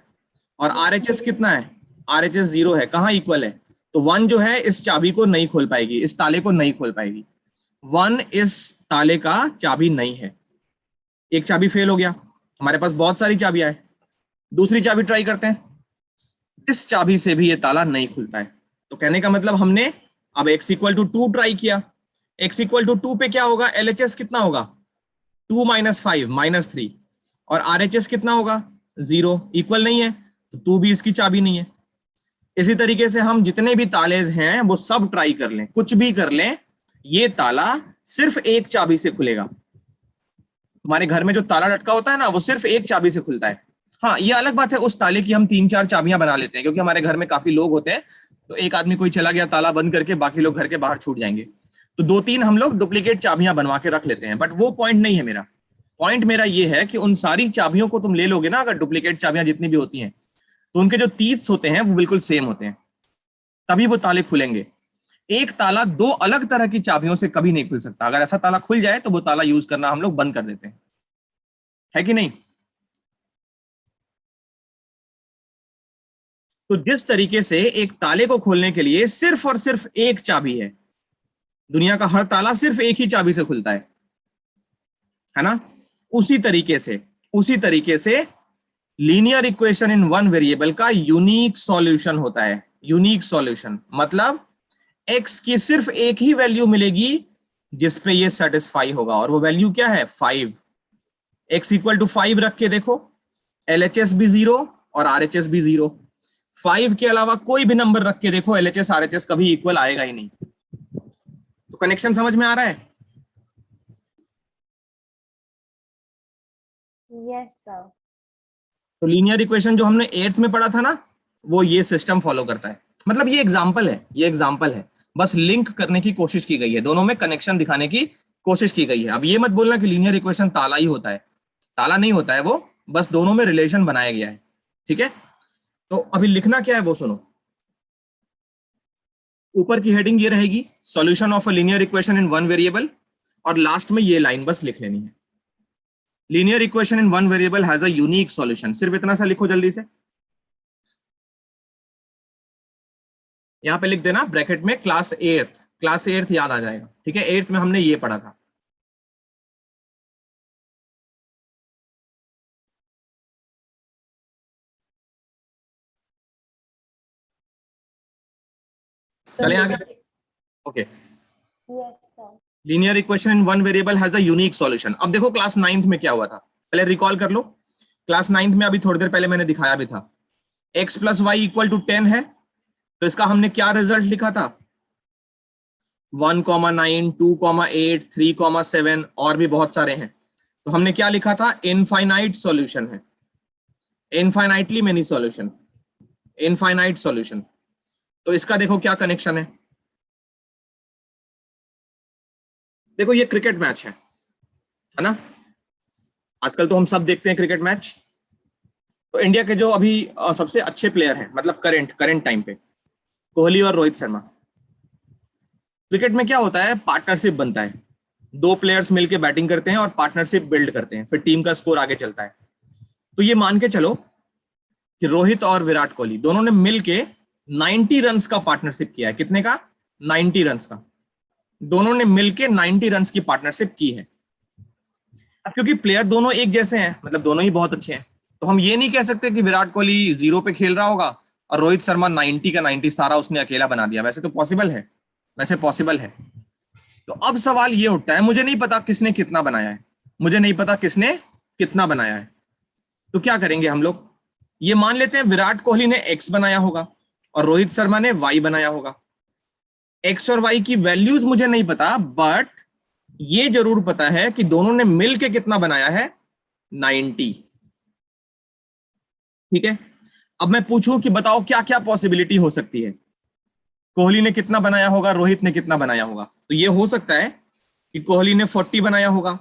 और RHS कितना है, RHS 0 है, कहाँ इक्वल है। तो 1 जो है इस चाबी को नहीं खोल पाएगी, इस ताले को नहीं खोल पाएगी। 1 इस ताले का चाबी नहीं है, एक चाबी फेल हो गया। हमारे पास बहुत सारी चाबियां हैं, दूसरी चाबी ट्राई करते हैं, इस चाबी से भी ये ताला नहीं खुलता है। तो कहने का मतलब हमने अब x=2 ट्राई किया, x=2 पे क्या होगा, LHS कितना होगा, 2 - 5 -3, और RHS कितना होगा, 0, इक्वल नहीं है, तो 2 भी इसकी चाबी नहीं है। इसी तरीके से हम जितने भी ताले हैं वो सब ट्राई कर लें, कुछ भी कर लें, ये ताला सिर्फ एक चाबी से खुलेगा। हमारे घर में जो ताला लटका होता है ना, वो सिर्फ एक चाबी से खुलता है। हाँ, ये अलग बात है, उस ताले की हम 3-4 चाबियां बना लेते हैं, क्योंकि हमारे घर में काफी लोग होते हैं, तो एक आदमी कोई चला गया ताला बंद करके, बाकी लोग घर के बाहर छूट जाएंगे, तो 2-3 हम लोग डुप्लीकेट चाबियां बनवा के रख लेते हैं। बट वो पॉइंट नहीं है मेरा। पॉइंट मेरा ये है कि उन सारी चाबियों को तुम ले लोगे ना, अगर डुप्लीकेट चाबियां जितनी भी होती हैं, तो उनके जो टीथ्स होते हैं वो बिल्कुल सेम होते हैं, तभी वो ताले खुलेंगे। एक ताला 2 अलग तरह की चाबियों से कभी नहीं खुल सकता। अगर ऐसा ताला खुल जाए तो वो ताला यूज करना हम लोग बंद कर देते हैं, है कि नहीं। तो जिस तरीके से एक ताले को खोलने के लिए सिर्फ और सिर्फ एक चाबी है, दुनिया का हर ताला सिर्फ एक ही चाबी से खुलता है ना, उसी तरीके से linear equation in one variable का यूनिक सॉल्यूशन होता है। यूनिक सॉल्यूशन मतलब एक्स की सिर्फ एक ही वैल्यू मिलेगी जिसपे ये सेटिस्फाई होगा, और वो वैल्यू क्या है, 5। x=5 रख के देखो, LHS भी 0 और RHS भी 0। 5 के अलावा कोई भी नंबर रख के देखो, LHS RHS कभी इक्वल आएगा ही नहीं। तो कनेक्शन समझ में आ रहा है। Yes sir. तो लीनियर इक्वेशन जो हमने 8th में पढ़ा था ना, वो ये सिस्टम फॉलो करता है। मतलब ये एग्जाम्पल है, बस लिंक करने की कोशिश की गई है, दोनों में कनेक्शन दिखाने की कोशिश की गई है। अब ये मत बोलना कि लीनियर इक्वेशन ताला ही होता है, ताला नहीं होता है वो, बस दोनों में रिलेशन बनाया गया है, ठीक है। तो अभी लिखना क्या है वो सुनो। ऊपर की हेडिंग ये रहेगी, solution of a linear equation in one variable, और लास्ट में ये लाइन बस लिख लेनी है, linear equation in one variable has a unique solution. सिर्फ इतना सा लिखो जल्दी से, यहां पे लिख देना ब्रैकेट में क्लास 8th याद आ जाएगा, ठीक है। 8th में हमने ये पढ़ा था। चले आगे, okay. Yes sir. Linear equation in one variable has a unique solution. अब देखो क्लास 9th में क्या हुआ था, पहले रिकॉल कर लो। क्लास 9th में अभी थोड़ी देर पहले मैंने दिखाया भी था, x + y = 10 है, तो इसका हमने क्या रिजल्ट लिखा था, 1,9, 2,8, 3,7 और भी बहुत सारे हैं। तो हमने क्या लिखा था, इनफाइनाइट सॉल्यूशन है, infinitely many solution, infinite solution. तो इसका देखो क्या कनेक्शन है। देखो ये क्रिकेट मैच है ना, आजकल तो हम सब देखते हैं क्रिकेट मैच। तो इंडिया के जो अभी सबसे अच्छे प्लेयर हैं, मतलब करंट टाइम पे, कोहली और रोहित शर्मा। क्रिकेट में क्या होता है, पार्टनरशिप बनता है, 2 प्लेयर्स मिलकर बैटिंग करते हैं और पार्टनरशिप बिल्ड करते हैं, फिर टीम का स्कोर आगे चलता है। तो ये मान के चलो कि रोहित और विराट कोहली दोनों ने मिलके 90 रन्स का पार्टनरशिप किया है। कितने का? 90 रन्स का। दोनों ने मिलके 90 रन्स की पार्टनरशिप की है। अब क्योंकि प्लेयर दोनों एक जैसे हैं, मतलब दोनों ही बहुत अच्छे हैं, तो हम ये नहीं कह सकते कि विराट कोहली 0 पे खेल रहा होगा और रोहित शर्मा 90 का 90 सारा उसने अकेला बना दिया। वैसे तो पॉसिबल है, वैसे पॉसिबल है। तो अब सवाल ये उठता है, मुझे नहीं पता किसने कितना बनाया है, मुझे नहीं पता किसने कितना बनाया है। तो क्या करेंगे हम लोग? ये मान लेते हैं विराट कोहली ने एक्स बनाया होगा और रोहित शर्मा ने वाई बनाया होगा। एक्स और वाई की वैल्यूज मुझे नहीं पता, बट ये जरूर पता है कि दोनों ने मिलके कितना बनाया है, 90। ठीक है, अब मैं पूछूं कि बताओ क्या क्या पॉसिबिलिटी हो सकती है। कोहली ने कितना बनाया होगा, रोहित ने कितना बनाया होगा? तो ये हो सकता है कि कोहली ने 40 बनाया होगा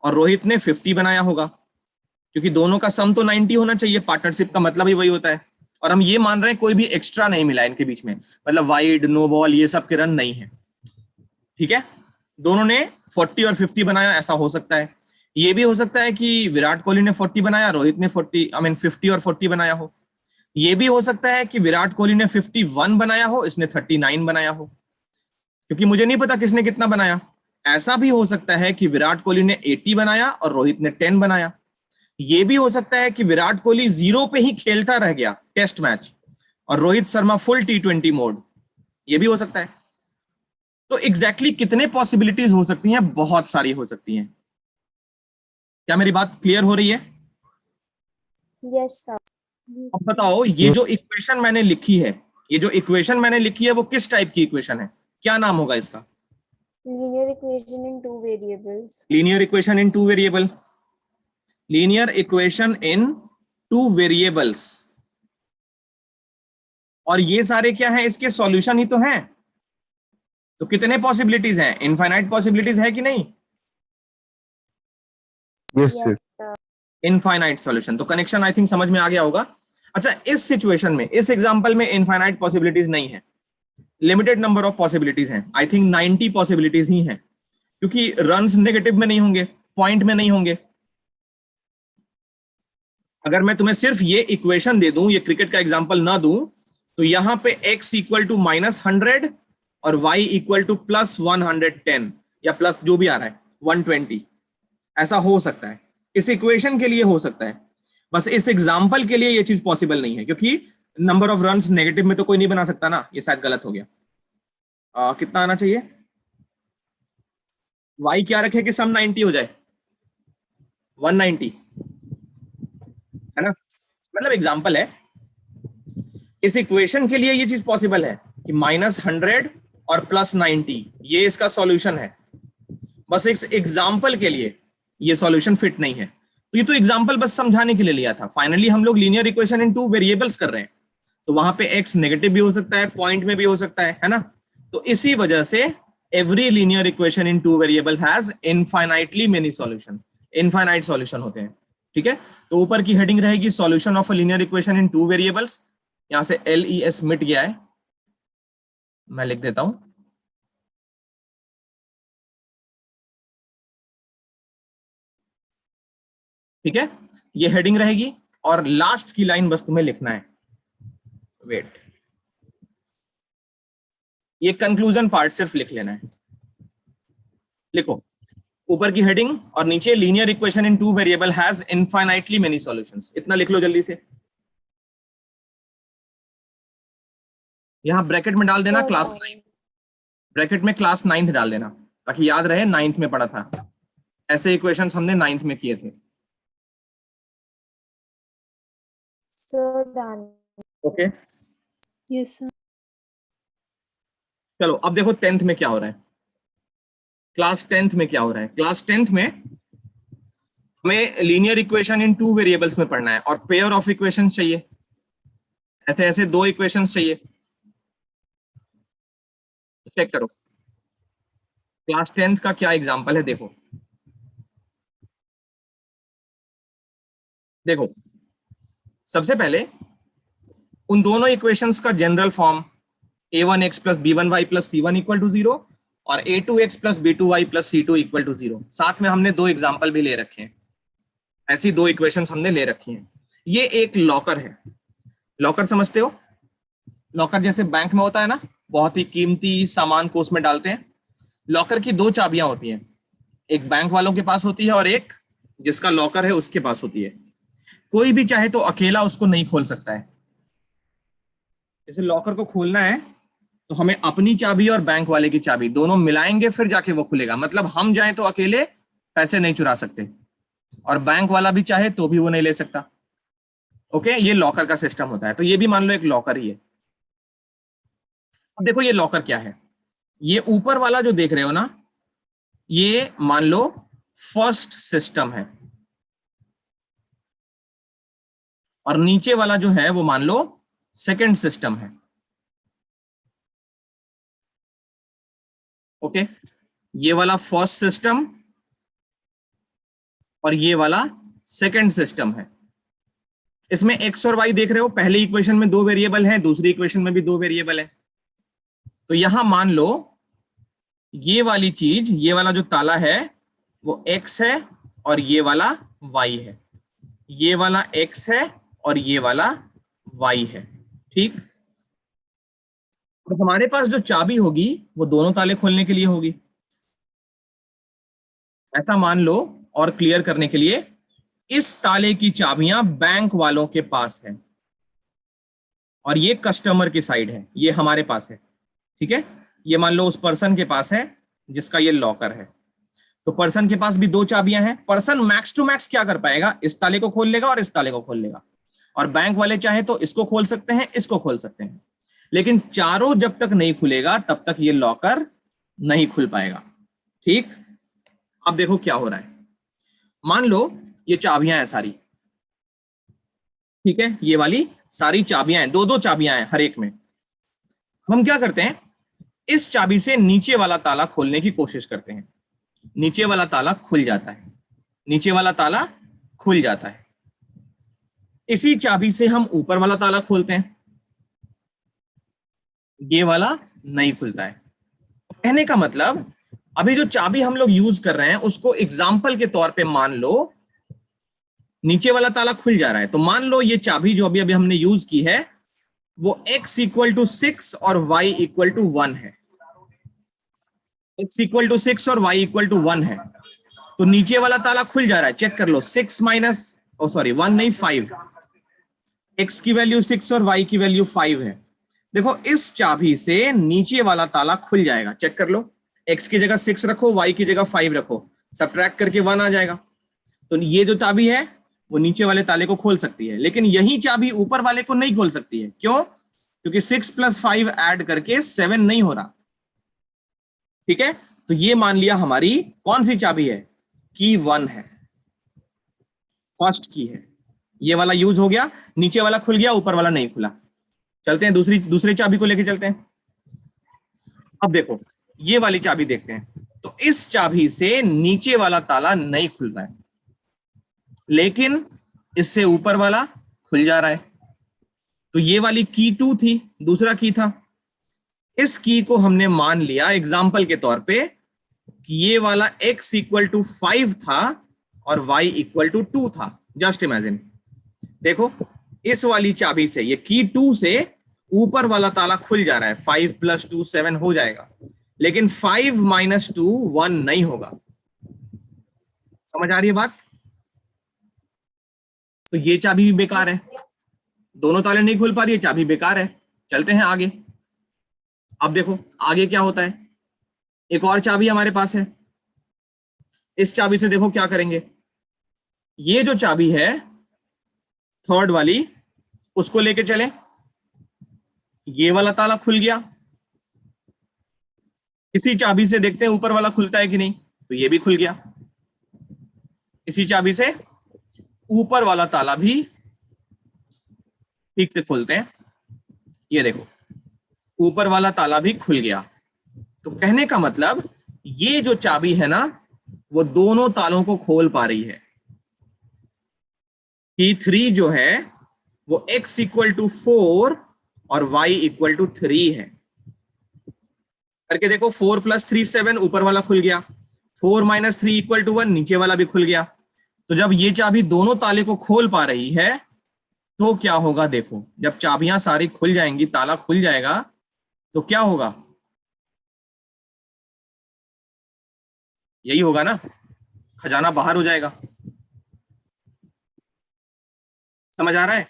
और रोहित ने 50 बनाया होगा, क्योंकि दोनों का सम तो 90 होना चाहिए, पार्टनरशिप का मतलब ही वही होता है। और हम ये मान रहे हैं कोई भी एक्स्ट्रा नहीं मिला इनके बीच में, मतलब वाइड, नो बॉल, ये सब के रन नहीं है। ठीक है, दोनों ने 40 और 50 बनाया, ऐसा हो सकता है। ये भी हो सकता है कि विराट कोहली ने 40 बनाया, रोहित ने 50 और 40 बनाया हो। ये भी हो सकता है कि विराट कोहली ने 51 बनाया हो, इसने 39 बनाया हो, क्योंकि मुझे नहीं पता किसने कितना बनाया। ऐसा भी हो सकता है कि विराट कोहली ने 80 बनाया और रोहित ने 10 बनाया। ये भी हो सकता है कि विराट कोहली 0 पे ही खेलता रह गया टेस्ट मैच और Rohit Sharma full T20 mode, ये भी हो सकता है। तो एग्जैक्टली कितने पॉसिबिलिटीज हो सकती हैं? बहुत सारी हो सकती हैं। क्या मेरी बात क्लियर हो रही है? Yes sir. अब बताओ, ये जो इक्वेशन मैंने लिखी है, ये जो इक्वेशन मैंने लिखी है वो किस टाइप की इक्वेशन है? क्या नाम होगा इसका? Linear equation in two variables. Linear equation in two variable. Linear equation in two variables. और ये सारे क्या है? इसके सॉल्यूशन ही तो हैं। तो कितने पॉसिबिलिटीज हैं? इनफाइनाइट पॉसिबिलिटीज है कि नहीं? Yes yes sir. Sir. Infinite solution. तो कनेक्शन आई थिंक समझ में आ गया होगा। अच्छा, इस सिचुएशन में, इस एग्जांपल में इनफाइनाइट पॉसिबिलिटीज नहीं है, लिमिटेड नंबर ऑफ पॉसिबिलिटीज हैं। आई थिंक 90 पॉसिबिलिटीज ही हैं, क्योंकि रन्स नेगेटिव में नहीं होंगे, पॉइंट में नहीं होंगे। अगर मैं तुम्हें सिर्फ ये इक्वेशन दे दूं, ये क्रिकेट का एग्जांपल ना दूं, तो यहां पे x इक्वल टू -100 और y इक्वल टू +110 या प्लस जो भी आ रहा है 120, ऐसा हो सकता है। इस इक्वेशन के लिए हो सकता है, बस इस एग्जांपल के लिए ये चीज पॉसिबल नहीं है, क्योंकि नंबर ऑफ रन्स नेगेटिव में तो कोई नहीं बना सकता ना। ये शायद गलत हो गया। कितना आना चाहिए? y क्या रखे कि सम 90 हो जाए? 190 है ना, मतलब एग्जांपल है। इस इक्वेशन के लिए ये चीज पॉसिबल है कि -100 और +90, ये इसका सॉल्यूशन है। बस इस एग्जांपल के लिए ये सॉल्यूशन फिट नहीं है। तो ये तो एग्जांपल बस समझाने के लिए लिया था। फाइनली हम लोग linear equation in two variables कर रहे हैं, तो वहां पे x नेगेटिव भी हो सकता है, पॉइंट में भी हो सकता है ना। तो इसी वजह से every linear equation in two variables has infinitely many solution, infinite solution होते हैं। ठीक है, तो ऊपर की हेडिंग रहेगी solution of a linear equation in two variables. यहां से LES मिट गया है, मैं लिख देता हूं। ठीक है, ये हेडिंग रहेगी और लास्ट की लाइन बस तुम्हें लिखना है। वेट, ये कंक्लूजन पार्ट सिर्फ लिख लेना है। लिखो ऊपर की हेडिंग और नीचे linear equation in two variable has infinitely many solutions, इतना लिख लो जल्दी से। यहां ब्रैकेट में डाल देना क्लास 9, ब्रैकेट में क्लास 9th डाल देना, ताकि याद रहे 9th में पढ़ा था। ऐसे इक्वेशंस हमने 9th में किए थे। Sir done. Okay, yes sir. चलो अब देखो 10th में क्या हो रहा है। क्लास 10th में क्या हो रहा है? क्लास 10th में हमें linear equation in two variables में पढ़ना है और पेयर ऑफ इक्वेशंस चाहिए। ऐसे ऐसे दो इक्वेशंस चाहिए। चेक करो क्लास 10th का क्या एग्जांपल है। देखो देखो, सबसे पहले उन दोनों इक्वेशंस का general form a1x + b1y + c1 = 0 और a2x + b2y + c2 = 0। साथ में हमने दो एग्जांपल भी ले रखे हैं, ऐसी दो इक्वेशंस हमने ले रखी हैं। ये एक लॉकर है। लॉकर समझते हो? लॉकर जैसे बैंक में होता है ना, बहुत ही कीमती सामान को उसमें डालते हैं। लॉकर की दो चाबियां होती हैं, एक बैंक वालों के पास होती है और एक जिसका लॉकर है उसके पास होती है। कोई भी चाहे तो अकेला उसको नहीं खोल सकता है। जैसे लॉकर को खोलना है तो हमें अपनी चाबी और बैंक वाले की चाबी दोनों मिलाएंगे फिर जाके वो खुलेगा। मतलब हम जाएं तो अकेले पैसे नहीं चुरा सकते, और बैंक वाला भी चाहे तो भी वो नहीं ले सकता। ओके, ये लॉकर का सिस्टम होता है। तो ये भी मान लो एक लॉकर ही है। अब देखो ये लॉकर क्या है। ये ऊपर वाला जो देख रहे हो ना, ये मान लो फर्स्ट सिस्टम है, और नीचे वाला जो है वो मान लो सेकंड सिस्टम है। ओके, ये वाला फर्स्ट सिस्टम और ये वाला सेकंड सिस्टम है। इसमें एक्स और वाई देख रहे हो, पहली इक्वेशन में दो वेरिएबल है, दूसरी इक्वेशन में भी दो वेरिएबल है। तो यहां मान लो ये वाली चीज, ये वाला जो ताला है वो एक्स है और ये वाला वाई है, ये वाला एक्स है और ये वाला वाई है। ठीक, तो हमारे पास जो चाबी होगी वो दोनों ताले खोलने के लिए होगी, ऐसा मान लो। और क्लियर करने के लिए, इस ताले की चाबियां बैंक वालों के पास है और ये कस्टमर की साइड है, ये हमारे पास है। ठीक है, ये मान लो उस पर्सन के पास है जिसका ये लॉकर है। तो पर्सन के पास भी दो चाबियां हैं। पर्सन मैक्स टू मैक्स क्या कर पाएगा, इस ताले को खोल लेगा और इस ताले को खोल लेगा। और बैंक वाले चाहे तो इसको खोल सकते हैं, इसको खोल सकते हैं, लेकिन चारों जब तक नहीं खुलेगा तब तक ये लॉकर नहीं खुल पाएगा। ठीक, अब देखो क्या हो रहा है। मान लो ये चाबियां हैं सारी, ठीक है, ये वाली सारी चाबियां हैं, दो दो चाबियां हैं हर एक में। हम क्या करते हैं, इस चाबी से नीचे वाला ताला खोलने की कोशिश करते हैं। नीचे वाला ताला खुल जाता है, नीचे वाला ताला खुल जाता है। इसी चाबी से हम ऊपर वाला ताला खोलते हैं, ये वाला नहीं खुलता है। कहने का मतलब, अभी जो चाबी हम लोग यूज कर रहे हैं उसको एग्जाम्पल के तौर पे मान लो नीचे वाला ताला खुल जा रहा है। तो मान लो ये चाबी जो अभी अभी हमने यूज की है वो x इक्वल टू 6 और y इक्वल टू 1 है। x इक्वल टू 6 और y इक्वल टू 1 है, तो नीचे वाला ताला खुल जा रहा है। चेक कर लो, 6 माइनस, ओ सॉरी 1 नहीं 5, x की वैल्यू 6 और y की वैल्यू 5 है। देखो इस चाबी से नीचे वाला ताला खुल जाएगा। चेक कर लो, x की जगह 6 रखो, y की जगह 5 रखो, सब्ट्रैक्ट करके 1 आ जाएगा। तो ये जो चाबी है वो नीचे वाले ताले को खोल सकती है, लेकिन यही चाबी ऊपर वाले को नहीं खोल सकती है। क्यों? क्योंकि 6 प्लस 5 ऐड करके 7 नहीं हो रहा। ठीक है, तो ये मान लिया हमारी कौन सी चाबी है, की 1 है, फर्स्ट की है। ये वाला यूज हो गया, नीचे वाला खुल गया, ऊपर वाला नहीं खुला। चलते हैं दूसरी चाबी को लेके चलते हैं। अब देखो ये वाली चाबी देखते हैं, तो इस चाबी से नीचे वाला ताला नहीं खुल रहा है, लेकिन इससे ऊपर वाला खुल जा रहा है। तो ये वाली की 2 थी, दूसरा की था। इस की को हमने मान लिया एग्जाम्पल के तौर पे कि ये वाला x इक्वल टू 5 था और y इक्वल टू 2 था। जस्ट इमेजिन, देखो इस वाली चाबी से, ये की 2 से ऊपर वाला ताला खुल जा रहा है। 5 प्लस 2 7 हो जाएगा, लेकिन 5 माइनस 2 1 नहीं होगा। समझ आ रही है बात? तो ये चाबी भी बेकार है, दोनों ताले नहीं खुल पा रही है, चाबी बेकार है। चलते हैं आगे। अब देखो आगे क्या होता है। एक और चाबी हमारे पास है, इस चाबी से देखो क्या करेंगे। ये जो चाबी है थर्ड वाली, उसको लेके चले, ये वाला ताला खुल गया। इसी चाबी से देखते हैं ऊपर वाला खुलता है कि नहीं, तो ये भी खुल गया। इसी चाबी से ऊपर वाला ताला भी ठीक से खोलते हैं, ये देखो ऊपर वाला ताला भी खुल गया। तो कहने का मतलब ये जो चाबी है ना वो दोनों तालों को खोल पा रही है। की 3 जो है वो x इक्वल टू 4 और y इक्वल टू 3 है। करके देखो, 4 प्लस 3 7, ऊपर वाला खुल गया। 4 माइनस 3 इक्वल टू 1, नीचे वाला भी खुल गया। तो जब ये चाबी दोनों ताले को खोल पा रही है तो क्या होगा देखो, जब चाबियां सारी खुल जाएंगी, ताला खुल जाएगा, तो क्या होगा, यही होगा ना, खजाना बाहर हो जाएगा। समझ आ रहा है?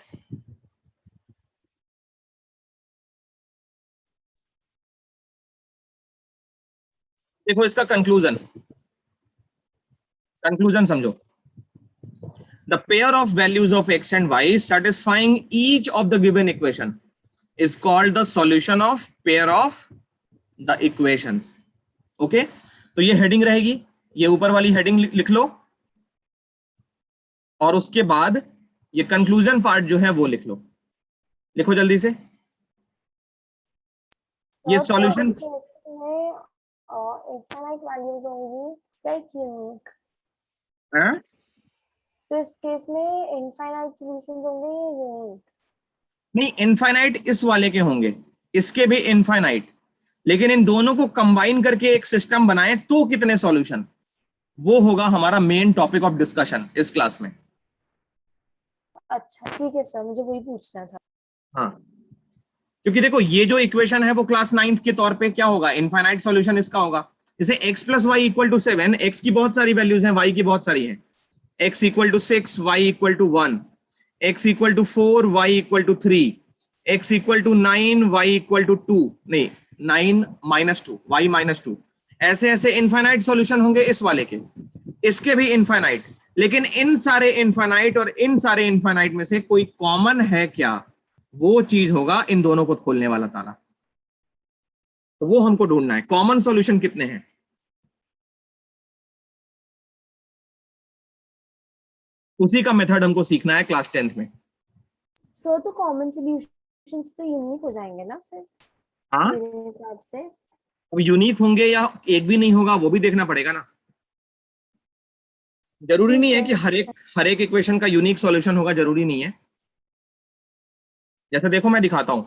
देखो इसका कंक्लूजन, कंक्लूजन समझो। The pair of values of x and y satisfying each of the given equation is called the solution of pair of the equations. Okay? तो ये हेडिंग रहेगी, ये ऊपर वाली हेडिंग लिख लो, और उसके बाद ये कंक्लूजन पार्ट जो है वो लिख लो। लिखो जल्दी से। ये सॉल्यूशन में इनफाइनाइट वैल्यूज होंगी लाइक यूनिक, है, तो इस केस में इनफाइनाइट सॉल्यूशंस होंगे यूनिक। नहीं, इनफाइनाइट इस वाले के होंगे, इसके भी इनफाइनाइट, लेकिन इन दोनों को कंबाइन करके एक सिस्टम बनाए तो कितने सॉल्यूशन, वो होगा हमारा मेन टॉपिक ऑफ डिस्कशन इस क्लास में। अच्छा ठीक है सर, मुझे वही पूछना था। हाँ, क्योंकि देखो ये जो इक्वेशन है वो क्लास 9th के तौर पे क्या होगा, इनफाइनाइट सॉल्यूशन इसका होगा। जैसे x plus y equal to 7, x की बहुत सारी वैल्यूज हैं, y की बहुत सारी हैं। x equal to 6, y equal to 1, x equal to 4, y equal to 3, x equal to 9, y equal to 2, नहीं 9 माइनस 2, y माइनस 2। ऐसे ऐसे इनफाइनाइट सॉल्यूशन होंगे इस वाले के, इसके भी इनफाइनाइट। लेकिन इन सारे इनफाइनाइट और इन सारे इनफाइनाइट में से कोई कॉमन है क्या, वो चीज होगा इन दोनों को खोलने वाला ताला। तो वो हमको ढूंढना है, कॉमन सॉल्यूशन कितने हैं। उसी का मेथड हमको सीखना है क्लास 10th में। सर तो कॉमन सॉल्यूशंस तो यूनिक हो जाएंगे ना फिर, हाँ, मेरे हिसाब से। अब यूनिक होंगे या एक भी नहीं होगा वो भी देखना पड़ेगा ना। जरूरी नहीं है कि हर एक इक्वेशन का यूनिक सॉल्यूशन होगा, जरूरी नहीं है। जैसे देखो मैं दिखाता हूं,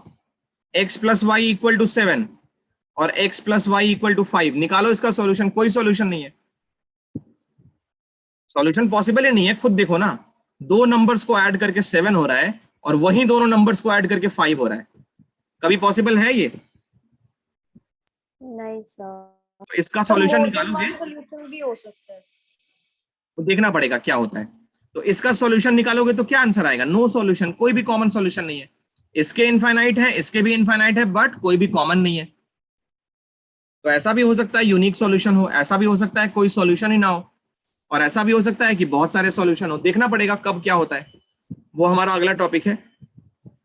x plus y equal to 7 और x plus y equal to 5, निकालो इसका सॉल्यूशन, कोई सॉल्यूशन नहीं है, सॉल्यूशन पॉसिबल ही नहीं है। खुद देखो ना, दो नंबर्स को ऐड करके 7 हो रहा है और वही दोनों नंबर्स को ऐड करके 5 हो रहा है, कभी पॉसिबल है ये? नहीं सर, तो इसका सॉल्यूशन मोर देन निकालोगे वन सॉल्यूशन भी हो सकता है। तो देखना पड़ेगा क्या होता है। तो इसका सॉल्यूशन निकालोगे तो क्या आंसर आएगा, नो सॉल्यूशन, कोई भी कॉमन सॉल्यूशन नहीं है। इसके इनफाइनाइट है, इसके भी इनफाइनाइट है, बट कोई भी कॉमन नहीं है। तो ऐसा भी हो सकता है यूनिक सॉल्यूशन हो, ऐसा भी हो सकता है कोई सॉल्यूशन ही ना हो, और ऐसा भी हो सकता है कि बहुत सारे सॉल्यूशन हो। देखना पड़ेगा कब क्या होता है, वो हमारा अगला टॉपिक है।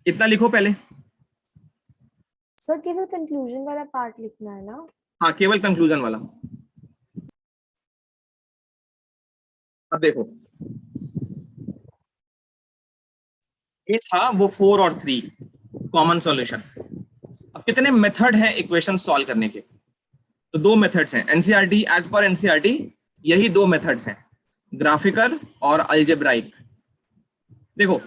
इतना लिखो पहले। सर केवल कंक्लूजन वाला पार्ट लिखना है ना? हाँ, केवल कंक्लूजन वाला। अब देखो, ये था वो 4 और 3 कॉमन सॉल्यूशन। अब कितने मेथड हैं इक्वेशन सॉल्व करने के, तो दो मेथड्स हैं। एनसीईआरटी, एज पर एनसीईआरटी यही दो मेथड्स हैं, ग्राफिकल और अलजेब्राइक। देखो,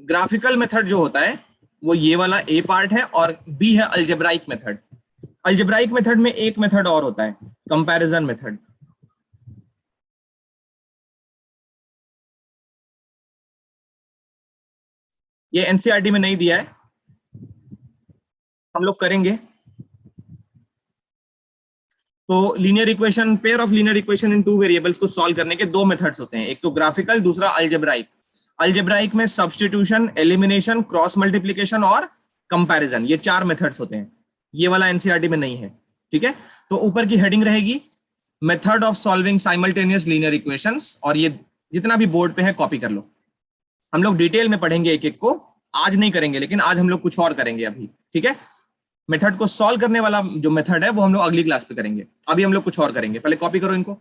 ग्राफिकल मेथड जो होता है वो ये वाला ए पार्ट है, और बी है अलजेब्राइक मेथड। अलजेब्राइक मेथड में एक मेथड और होता है, कंपैरिजन मेथड। ये एनसीईआरटी में नहीं दिया है, हम लोग करेंगे। तो linear equation, pair of linear equation in two variables को सॉल्व करने के दो मेथड्स होते हैं, एक तो ग्राफिकल, दूसरा अलजेब्राइक। अलजेब्राइक में सब्स्टिट्यूशन, एलिमिनेशन, क्रॉस मल्टीप्लिकेशन और कंपैरिजन, ये चार मेथड्स होते हैं। ये वाला एनसीईआरटी में नहीं है, ठीक है। तो ऊपर की हेडिंग रहेगी method of solving simultaneous linear equations, और ये जितना भी बोर्ड पे है कॉपी कर लो। हम लोग डिटेल में पढ़ेंगे एक एक को, आज नहीं करेंगे, लेकिन आज हम लोग कुछ और करेंगे अभी, ठीक है। मेथड को सॉल्व करने वाला जो मेथड है वो हम लोग अगली क्लास पे करेंगे, अभी हम लोग कुछ और करेंगे। पहले कॉपी करो इनको।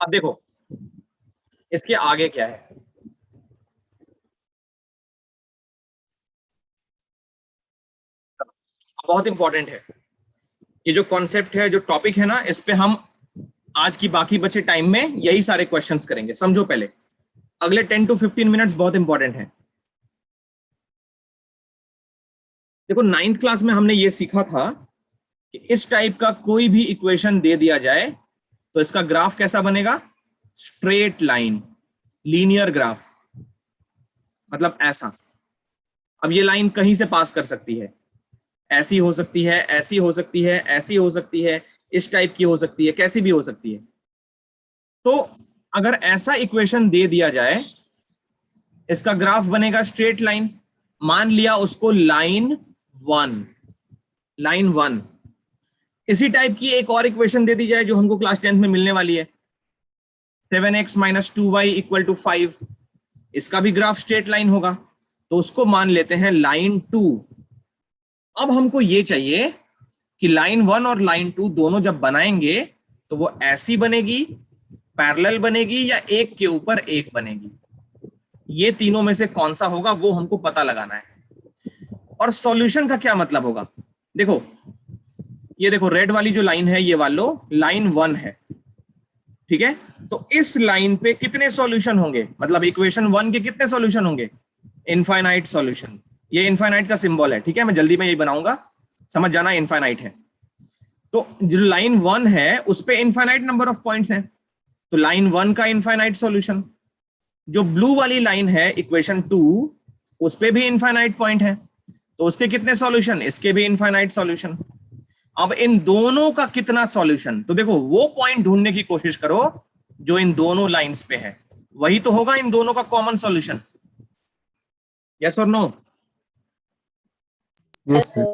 अब देखो इसके आगे क्या है, बहुत इंपॉर्टेंट है ये जो कॉन्सेप्ट है, जो टॉपिक है ना, इस पे हम आज की बाकी बचे टाइम में यही सारे क्वेश्चंस करेंगे। समझो पहले, अगले 10 to 15 मिनट्स बहुत इंपॉर्टेंट है। देखो 9th क्लास में हमने ये सीखा था कि इस टाइप का कोई भी इक्वेशन दे दिया जाए तो इसका ग्राफ कैसा बनेगा, स्ट्रेट लाइन। लीनियर ग्राफ मतलब ऐसा। अब ये लाइन कहीं से पास कर सकती है, ऐसी हो सकती है, ऐसी हो सकती है, ऐसी हो सकती है, इस टाइप की हो सकती है, कैसी भी हो सकती है। तो अगर ऐसा इक्वेशन दे दिया जाए, इसका ग्राफ बनेगा स्ट्रेट लाइन। मान लिया उसको लाइन वन। इसी टाइप की एक और इक्वेशन दे दी जाए जो हमको क्लास 10th में मिलने वाली है, 7x - 2y = 5। इसका भी ग्राफ स्ट्रेट लाइन होगा, तो उसको मान लेते हैं लाइन 2। अब हमको ये चाहिए कि लाइन 1 और लाइन 2 दोनों जब बनाएंगे तो वो ऐसी बनेगी, पैरेलल बनेगी, या एक के ऊपर एक बनेगी। ये तीनों में से कौन सा होगा वो हमको पता लगाना है। और सॉल्यूशन का क्या मतलब होगा, देखो ये देखो रेड वाली जो लाइन है ये वालो लाइन 1 है, ठीक है। तो इस लाइन पे कितने सॉल्यूशन होंगे, मतलब इक्वेशन 1 के कितने सॉल्यूशन होंगे, इनफाइनाइट सॉल्यूशन। ये इनफाइनाइट का सिंबल है, ठीक है, मैं जल्दी में यही बनाऊंगा, समझ जाना इनफाइनाइट है। तो जो लाइन 1 है उस पे इनफाइनाइट नंबर ऑफ पॉइंट्स हैं, तो लाइन 1 का इनफाइनाइट सॉल्यूशन। जो ब्लू वाली लाइन है इक्वेशन 2, उस पे भी इनफाइनाइट पॉइंट है, तो उसके कितने सॉल्यूशन, इसके भी इनफाइनाइट सॉल्यूशन। अब इन दोनों का कितना सॉल्यूशन, तो देखो वो पॉइंट ढूंढने की कोशिश करो जो इन दोनों लाइंस पे है, वही तो होगा इन दोनों का कॉमन सॉल्यूशन। यस और नो? Yes sir.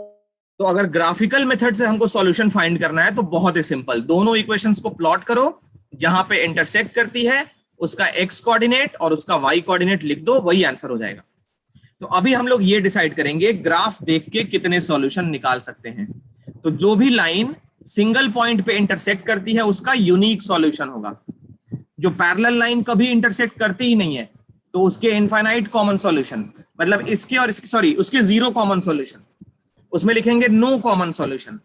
तो अगर ग्राफिकल मेथड से हमको सॉल्यूशन फाइंड करना है तो बहुत ही सिंपल, दोनों इक्वेशंस को प्लॉट करो, जहां पे इंटरसेक्ट करती है उसका एक्स कोऑर्डिनेट और उसका वाई कोऑर्डिनेट लिख दो, वही आंसर हो जाएगा। तो अभी हम लोग ये डिसाइड करेंगे ग्राफ देख के कितने सॉल्यूशन निकाल सकते हैं। तो जो भी लाइन सिंगल पॉइंट पे इंटरसेक्ट करती है उसका यूनिक सॉल्यूशन होगा। जो पैरेलल लाइन कभी इंटरसेक्ट करती ही नहीं है तो उसके इनफाइनाइट कॉमन सॉल्यूशन, मतलब इसके और इसके, सॉरी उसके जीरो कॉमन सॉल्यूशन, उसमें लिखेंगे नो कॉमन सॉल्यूशन।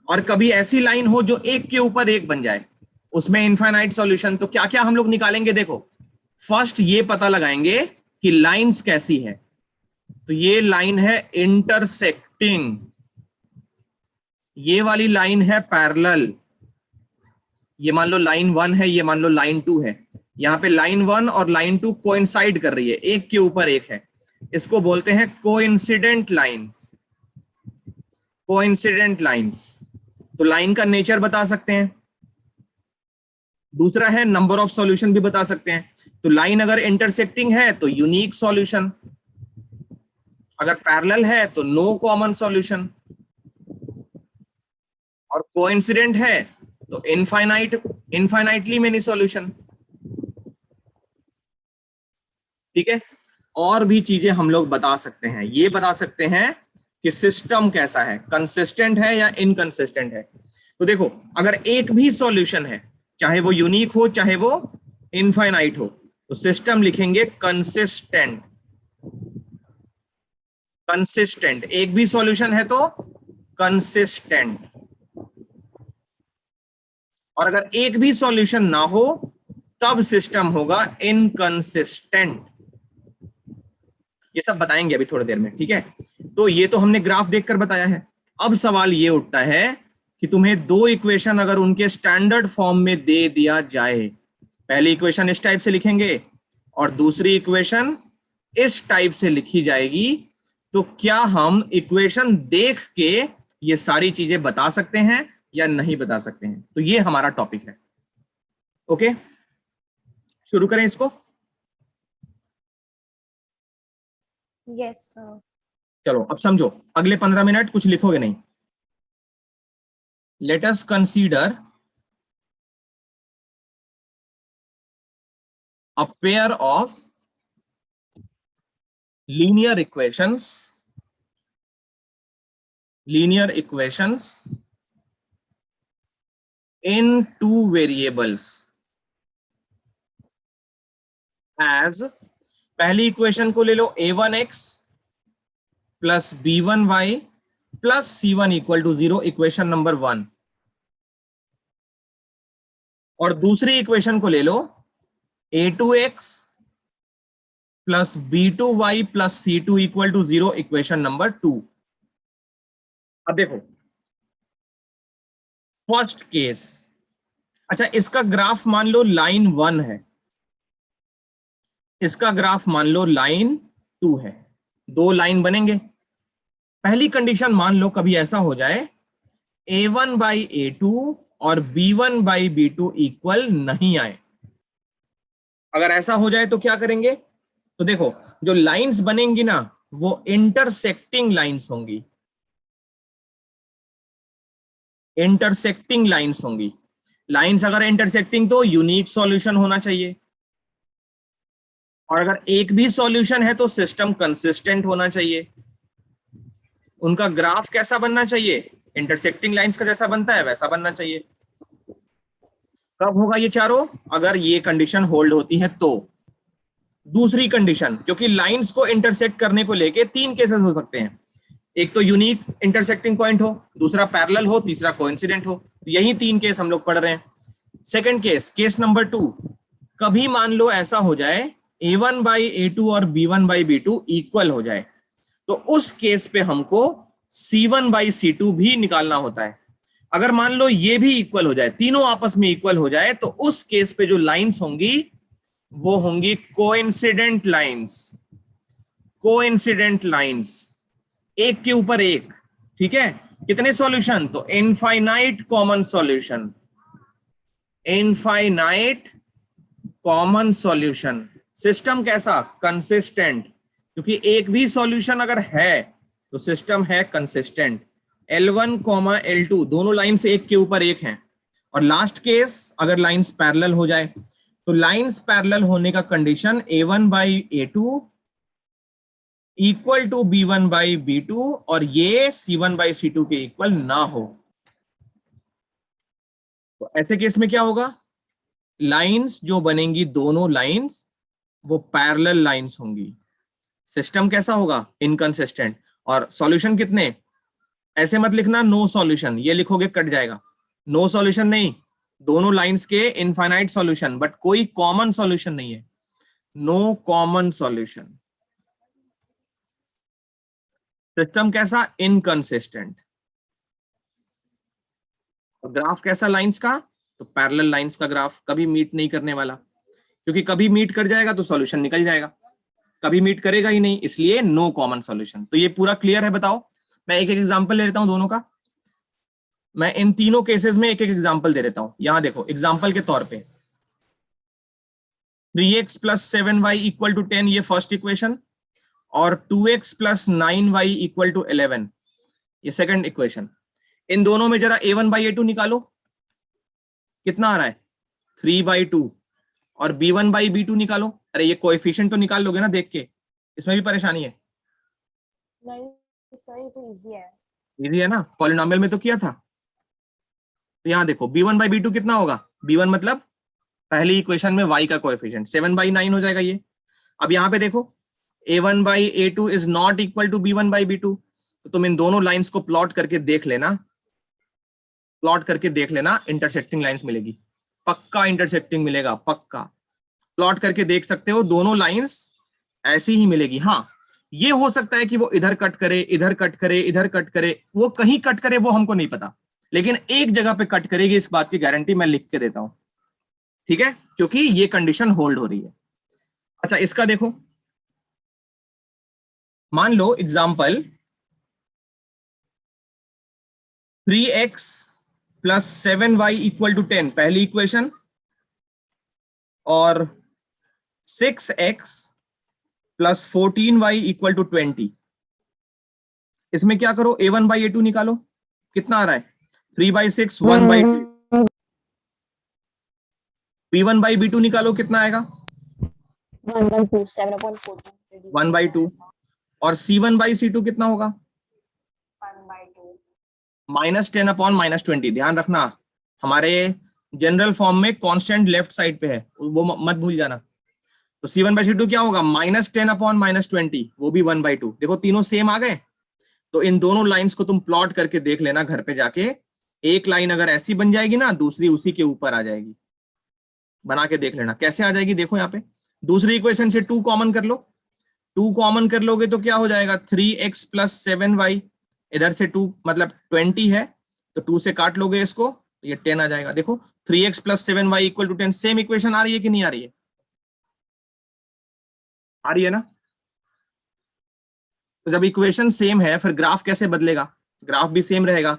और कभी ऐसी लाइन हो जो एक के ऊपर एक बन जाए, उसमें इनफाइनाइट सॉल्यूशन। तो क्या क्या हम लोग निकालेंगे, देखो फर्स्ट ये पता लगाएंगे कि लाइंस कैसी है। तो ये लाइन है इंटरसेक्टिंग, ये वाली लाइन है पैरेलल, ये मान लो लाइन 1 है, ये मान लो लाइन 2 है। यहां पे लाइन 1 और लाइन 2 कोइंसाइड कर रही है, एक के ऊपर एक है, इसको बोलते हैं कोइंसिडेंट लाइंस। कोइंसिडेंट लाइंस, तो लाइन का नेचर बता सकते हैं। दूसरा है नंबर ऑफ सॉल्यूशन भी बता सकते हैं। तो लाइन अगर इंटरसेक्टिंग है तो यूनिक सॉल्यूशन, अगर पैरेलल है तो नो कॉमन सॉल्यूशन, और कोइंसिडेंट है तो इनफाइनाइटली मेनी सॉल्यूशन। ठीक है, और भी चीजें हम लोग बता सकते हैं, ये बता सकते हैं कि सिस्टम कैसा है, कंसिस्टेंट है या इनकंसिस्टेंट है। तो देखो अगर एक भी सॉल्यूशन है, चाहे वो यूनिक हो चाहे वो इनफाइनाइट हो, तो सिस्टम लिखेंगे कंसिस्टेंट। कंसिस्टेंट, एक भी सॉल्यूशन है तो कंसिस्टेंट। और अगर एक भी सॉल्यूशन ना हो तब सिस्टम होगा इनकंसिस्टेंट। ये सब बताएंगे अभी थोड़ी देर में, ठीक है। तो ये तो हमने ग्राफ देखकर बताया है। अब सवाल ये उठता है कि तुम्हें दो इक्वेशन अगर उनके स्टैंडर्ड फॉर्म में दे दिया जाए, पहली इक्वेशन इस टाइप से लिखेंगे और दूसरी इक्वेशन इस टाइप से लिखी जाएगी, तो क्या हम इक्वेशन देख के ये सारी चीजें बता सकते हैं या नहीं बता सकते हैं? तो ये हमारा टॉपिक है। ओके, शुरू करें इसको। Yes sir. चलो अब समझो, अगले 15 मिनट कुछ लिखोगे नहीं। Let us consider a pair of linear equations in two variables as, पहली इक्वेशन को ले लो a1x plus b1y plus c1 = 0, equation number 1। और दूसरी इक्वेशन को ले लो a2x plus b2y plus c2 = 0, equation number 2। अब देखो फर्स्ट केस, अच्छा इसका ग्राफ मान लो लाइन 1 है, इसका ग्राफ मान लो लाइन 2 है, 2 लाइन बनेंगे। पहली कंडीशन मान लो कभी ऐसा हो जाए a1 बाई a2 और b1 बाई b2 इक्वल नहीं आए। अगर ऐसा हो जाए तो क्या करेंगे? तो देखो जो लाइंस बनेंगी ना वो इंटरसेक्टिंग लाइंस होंगी, इंटरसेक्टिंग लाइंस होंगी। लाइंस अगर इंटरसेक्टिंग तो यूनिक सॉल्यूशन होना चाहिए, और अगर एक भी सॉल्यूशन है तो सिस्टम कंसिस्टेंट होना चाहिए। उनका ग्राफ कैसा बनना चाहिए? इंटरसेक्टिंग लाइंस का जैसा बनता है वैसा बनना चाहिए। कब होगा ये चारों? अगर ये कंडीशन होल्ड होती है तो। दूसरी कंडीशन, क्योंकि लाइंस को इंटरसेक्ट करने को लेके 3 केसेस हो सकते हैं, एक तो यूनिक इंटरसेक्टिंग पॉइंट हो, दूसरा पैरेलल हो, तीसरा कोइंसिडेंट हो। यही 3 केस हम लोग पढ़ रहे हैं। सेकंड केस, केस नंबर 2, कभी मान लो ऐसा हो जाए a1 बाई a2 और b1 बाई b2 इक्वल हो जाए, तो उस केस पे हमको c1 बाई c2 भी निकालना होता है। अगर मान लो ये भी इक्वल हो जाए, तीनों आपस में इक्वल हो जाए, तो उस केस पे जो लाइंस होंगी वो होंगी कोइंसिडेंट लाइंस। कोइंसिडेंट लाइंस, एक के ऊपर एक। ठीक है, कितने सॉल्यूशन? तो infinite common solution, infinite common solution. System कैसा? कंसिस्टेंट, क्योंकि एक भी सॉल्यूशन अगर है तो सिस्टम है कंसिस्टेंट। L1, L2 दोनों लाइंस एक के ऊपर एक हैं। और लास्ट केस, अगर लाइंस पैरेलल हो जाए, तो लाइंस पैरेलल होने का condition a1 by a2 equal to b1 by b2 और ये c1 बाई c2 के इक्वल ना हो। तो ऐसे केस में क्या होगा? लाइंस जो बनेंगी, दोनों लाइंस वो पैरेलल लाइंस होंगी। सिस्टम कैसा होगा? इनकंसिस्टेंट। और सॉल्यूशन कितने? ऐसे मत लिखना नो सॉल्यूशन, ये लिखोगे कट जाएगा। नो सॉल्यूशन नहीं, दोनों लाइंस के इनफाइनाइट सॉल्यूशन, बट कोई कॉमन सॉल्यूशन नहीं है, नो कॉमन सॉल्यूशन। सिस्टम कैसा? इनकंसिस्टेंट। ग्राफ कैसा लाइंस का? तो पैरेलल लाइंस का ग्राफ कभी मीट नहीं करने वाला, क्योंकि कभी मीट कर जाएगा तो सॉल्यूशन निकल जाएगा, कभी मीट करेगा ही नहीं, इसलिए नो कॉमन सॉल्यूशन। तो ये पूरा क्लियर है? बताओ, मैं एक एक एग्जांपल ले लेता हूं दोनों का। मैं इन तीनों केसेस में एक एक एग्जांपल दे देता हूं। यहां देखो एग्जांपल के तौर पे 3x plus 7y equal to 10, ये फर्स्ट इक्वेशन, और 2x plus 9y equal to 11, ये सेकंड इक्वेशन। इन दोनों में जरा a1 बाई a2 निकालो, कितना आ रहा है? 3/2। और b1 बाई b2 निकालो। अरे ये कोएफिशिएंट तो निकाल लोगे ना देख के, इसमें भी परेशानी है? नहीं सर, ये तो इजी है। इजी है ना, पॉलिनोमियल में तो किया था। तो यहाँ देखो b1 बाई b2 कितना होगा? b1 मतलब पहली इक्वेशन में y का कोएफिशिएंट, 7/9 हो जाएगा ये। अब यहाँ पे देखो a1 by a2 is not equal to b1 by b2, तो तुम इन दोनों लाइंस को प्लॉट करके देख लेना, प्लॉट करके देख लेना, इंटरसेक्टिंग लाइंस मिलेगी, पक्का इंटरसेक्टिंग मिलेगा, पक्का। प्लॉट करके देख सकते हो, दोनों लाइंस ऐसी ही मिलेगी। हाँ, ये हो सकता है कि वो इधर कट करे, इधर कट करे, इधर कट करे, वो कहीं कट करे वो हमको नहीं पता, लेकिन एक जगह पे कट करेगी, इस बात की गारंटी मैं लिख के देता हूं। ठीक है, क्योंकि ये कंडीशन होल्ड हो रही है। अच्छा, इसका देखो, मान लो example 3x plus 7y equal to 10, पहली इक्वेशन, और 6x plus 14y equal to 20। इसमें क्या करो? a1 बाई a2 निकालो, कितना आ रहा है? 3/6, 1/2। b1 बाई b2 निकालो, कितना आएगा? 1/2, 7/14, 1/2। और c1 बाई c2 कितना होगा? 1/2। -10/-20। ध्यान रखना, हमारे जनरल फॉर्म में कांस्टेंट लेफ्ट साइड पे है, वो मत भूल जाना। तो c1/c2 क्या होगा? -10/-20, वो भी 1/2। देखो तीनों सेम आ गए। तो इन दोनों लाइंस को तुम प्लॉट करके देख लेना घर पे जाके, एक लाइन अगर ऐसी बन जाएगी ना, दूसरी उसी के ऊपर आ जाएगी। बना के देख लेना कैसे आ जाएगी। देखो यहाँ पे दूसरी इक्वेशन से 2 कॉमन कर लो, 2 कॉमन कर लोगे तो क्या हो जाएगा? 3x प्लस 7y, इधर से 2 मतलब 20 है, तो 2 से काट लोगे इसको, तो ये 10 आ जाएगा। देखो 3x plus 7y equal to 10, same equation आ रही है कि नहीं आ रही है? आ रही है ना? तो जब इक्वेशन सेम है फिर ग्राफ कैसे बदलेगा? ग्राफ भी सेम रहेगा।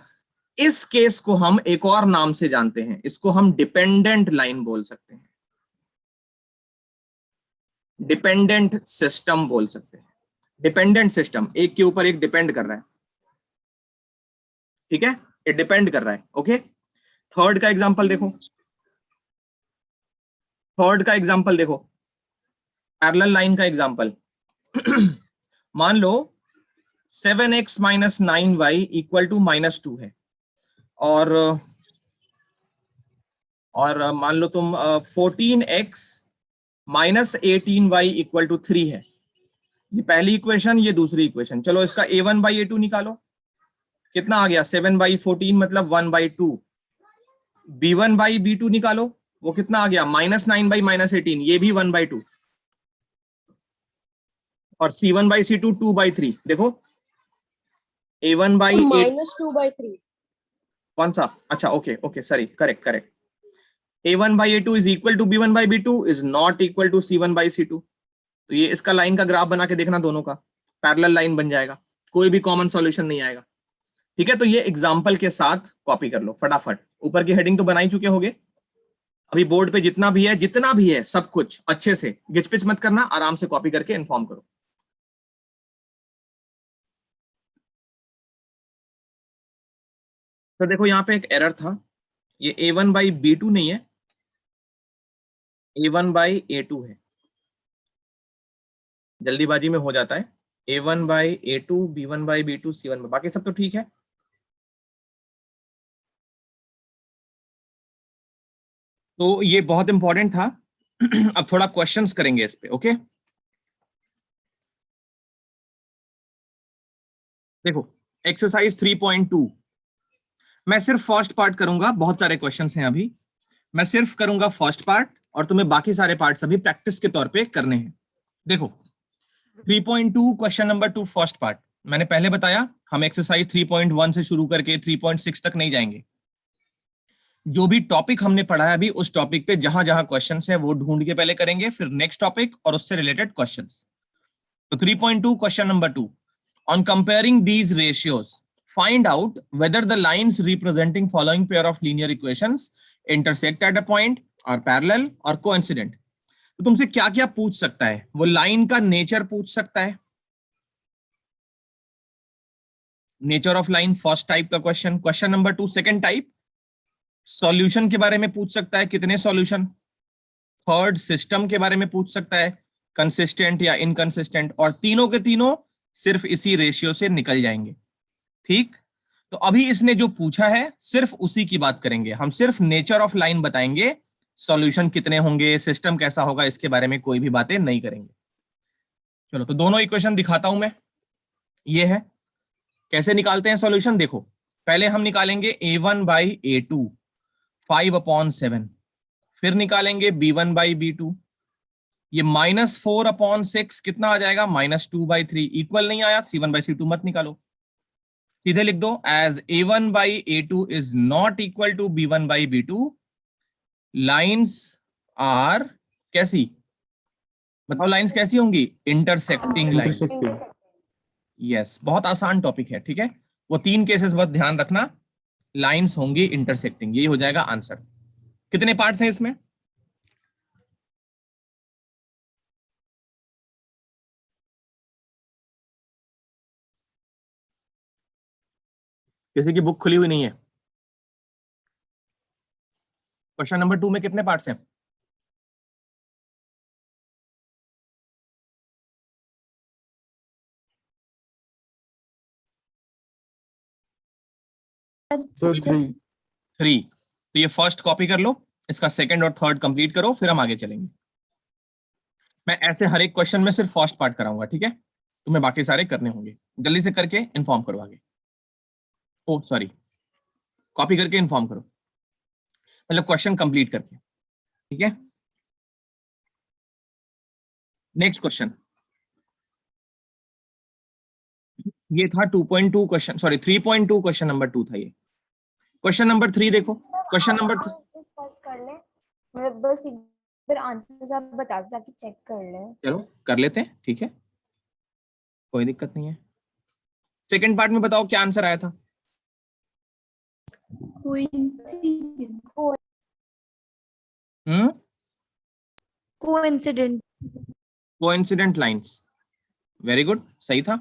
इस केस को हम एक और नाम से जानते हैं, इसको हम डिपेंडेंट लाइन बोल सकते हैं, डिपेंडेंट सिस्टम बोल सकते हैं। डिपेंडेंट सिस्टम, एक के ऊपर एक डिपेंड कर रहा है, ठीक है, ये डिपेंड कर रहा है। ओके, थर्ड का एग्जांपल देखो, थर्ड का एग्जांपल देखो, पैरेलल लाइन का एग्जांपल। मान लो 7x minus 9y equal to -2 है, और मान लो तुम 14x minus 18y equal to 3 है। ये पहली इक्वेशन, ये दूसरी इक्वेशन। चलो इसका a1/a2 निकालो, कितना आ गया? 7/14 मतलब 1/2। b1/b2 निकालो, वो कितना आ गया? -9/-18, ये भी 1/2। और c1/c2 2/3। देखो a1/a -2/3। कौन सा? अच्छा okay okay, sorry, correct correct. a1/a2 is equal to b1/b2 is not equal to c1/c2। तो ये इसका लाइन का ग्राफ बना के देखना, दोनों का पैरेलल लाइन बन जाएगा, कोई भी कॉमन सॉल्यूशन नहीं आएगा। ठीक है, तो ये एग्जाम्पल के साथ कॉपी कर लो फटाफट। ऊपर की हेडिंग तो बना ही चुके होगे, अभी बोर्ड पे जितना भी है सब कुछ अच्छे से गिचपिच मत करना, आराम से कॉपी करके इन्फॉर्म करो। तो देखो यहाँ पे एक एरर था, ये a1/b2 नहीं है, a1/a2 है। जल्दीबाजी में हो जाता है, a1/a2, b1/b2, c1, बाकी सब तो ठीक है। तो ये बहुत इंपॉर्टेंट था। अब थोड़ा क्वेश्चंस करेंगे इस पे। ओके, देखो एक्सरसाइज 3.2, मैं सिर्फ फर्स्ट पार्ट करूंगा, बहुत सारे क्वेश्चंस हैं अभी, मैं सिर्फ करूंगा फर्स्ट पार्ट और तुम्हें बाकी सारे पार्ट्स अभी प्रैक्टिस के तौर पे करने हैं। देखो 3.2 क्वेश्चन नंबर 2 फर्स्ट पार्ट, मैंने पहले बताया हम एक्सरसाइज 3.1 से शुरू करके 3.6 तक नहीं जाएंगे। जो भी टॉपिक हमने पढ़ा है अभी, उस टॉपिक पे जहां जहां क्वेश्चंस है वो ढूंढ के पहले करेंगे, फिर नेक्स्ट टॉपिक और उससे रिलेटेड क्वेश्चंस। तो 3.2 question number 2, on comparing these ratios find out whether the lines representing following pair of linear equations intersect at a point, or parallel or coincident। तो तुमसे क्या क्या पूछ सकता है? वो लाइन का नेचर पूछ सकता है, nature of line first type का question. Question number 2 second type, solution के बारे में पूछ सकता है, कितने सॉल्यूशन। थर्ड सिस्टम के बारे में पूछ सकता है, कंसिस्टेंट या इनकंसिस्टेंट, और तीनों के तीनों सिर्फ इसी रेशियो से निकल जाएंगे। ठीक, तो अभी इसने जो पूछा है सिर्फ उसी की बात करेंगे हम, सिर्फ नेचर ऑफ लाइन बताएंगे, सॉल्यूशन कितने होंगे, सिस्टम कैसा होगा, इसके बारे में कोई भी बातें नहीं करेंगे। चलो तो दोनों इक्वेशन दिखाता हूं मैं, ये है। कैसे निकालते हैं सॉल्यूशन? देखो पहले हम निकालेंगे a1/a2 5/7, फिर निकालेंगे b1/b2, ये -4/6 कितना आ जाएगा? -2/3। इक्वल नहीं आया, c1/c2 मत निकालो, सीधे लिख दो as a1/a2 is not equal to b1/b2, lines are कैसी? बताओ लाइंस कैसी होंगी? Intersecting lines. यस, बहुत आसान टॉपिक है, ठीक है, वो 3 केसेस बस ध्यान रखना, लाइंस होंगी इंटरसेक्टिंग, यही हो जाएगा आंसर। कितने पार्ट्स हैं इसमें? किसी की बुक खुली हुई नहीं है? क्वेश्चन नंबर 2 में कितने पार्ट्स हैं? Sir, 3। तो ये फर्स्ट कॉपी कर लो, इसका सेकंड और थर्ड कंप्लीट करो, फिर हम आगे चलेंगे। मैं ऐसे हर एक क्वेश्चन में सिर्फ फर्स्ट पार्ट कराऊंगा, ठीक है, तुम्हें बाकी सारे करने होंगे। जल्दी से करके इन्फॉर्म करो आगे। ओ सॉरी, कॉपी करके इन्फॉर्म करो, मतलब क्वेश्चन कंप्लीट करके, ठीक है। नेक्स्ट क्वेश्चन, ये था 2.2 क्वेश्चन, सॉरी 3.2 क्वेश्चन नंबर 2 था ये। क्वेश्चन नंबर 3 देखो, क्वेश्चन नंबर डिस्कस कर ले, मतलब बस फिर आंसर्स आप बता दो ताकि चेक कर लें। चलो कर लेते हैं, ठीक है, कोई दिक्कत नहीं है। सेकंड पार्ट में बताओ क्या आंसर आया था। Coincidence. Coincident. Coincident lines, very good, सही था।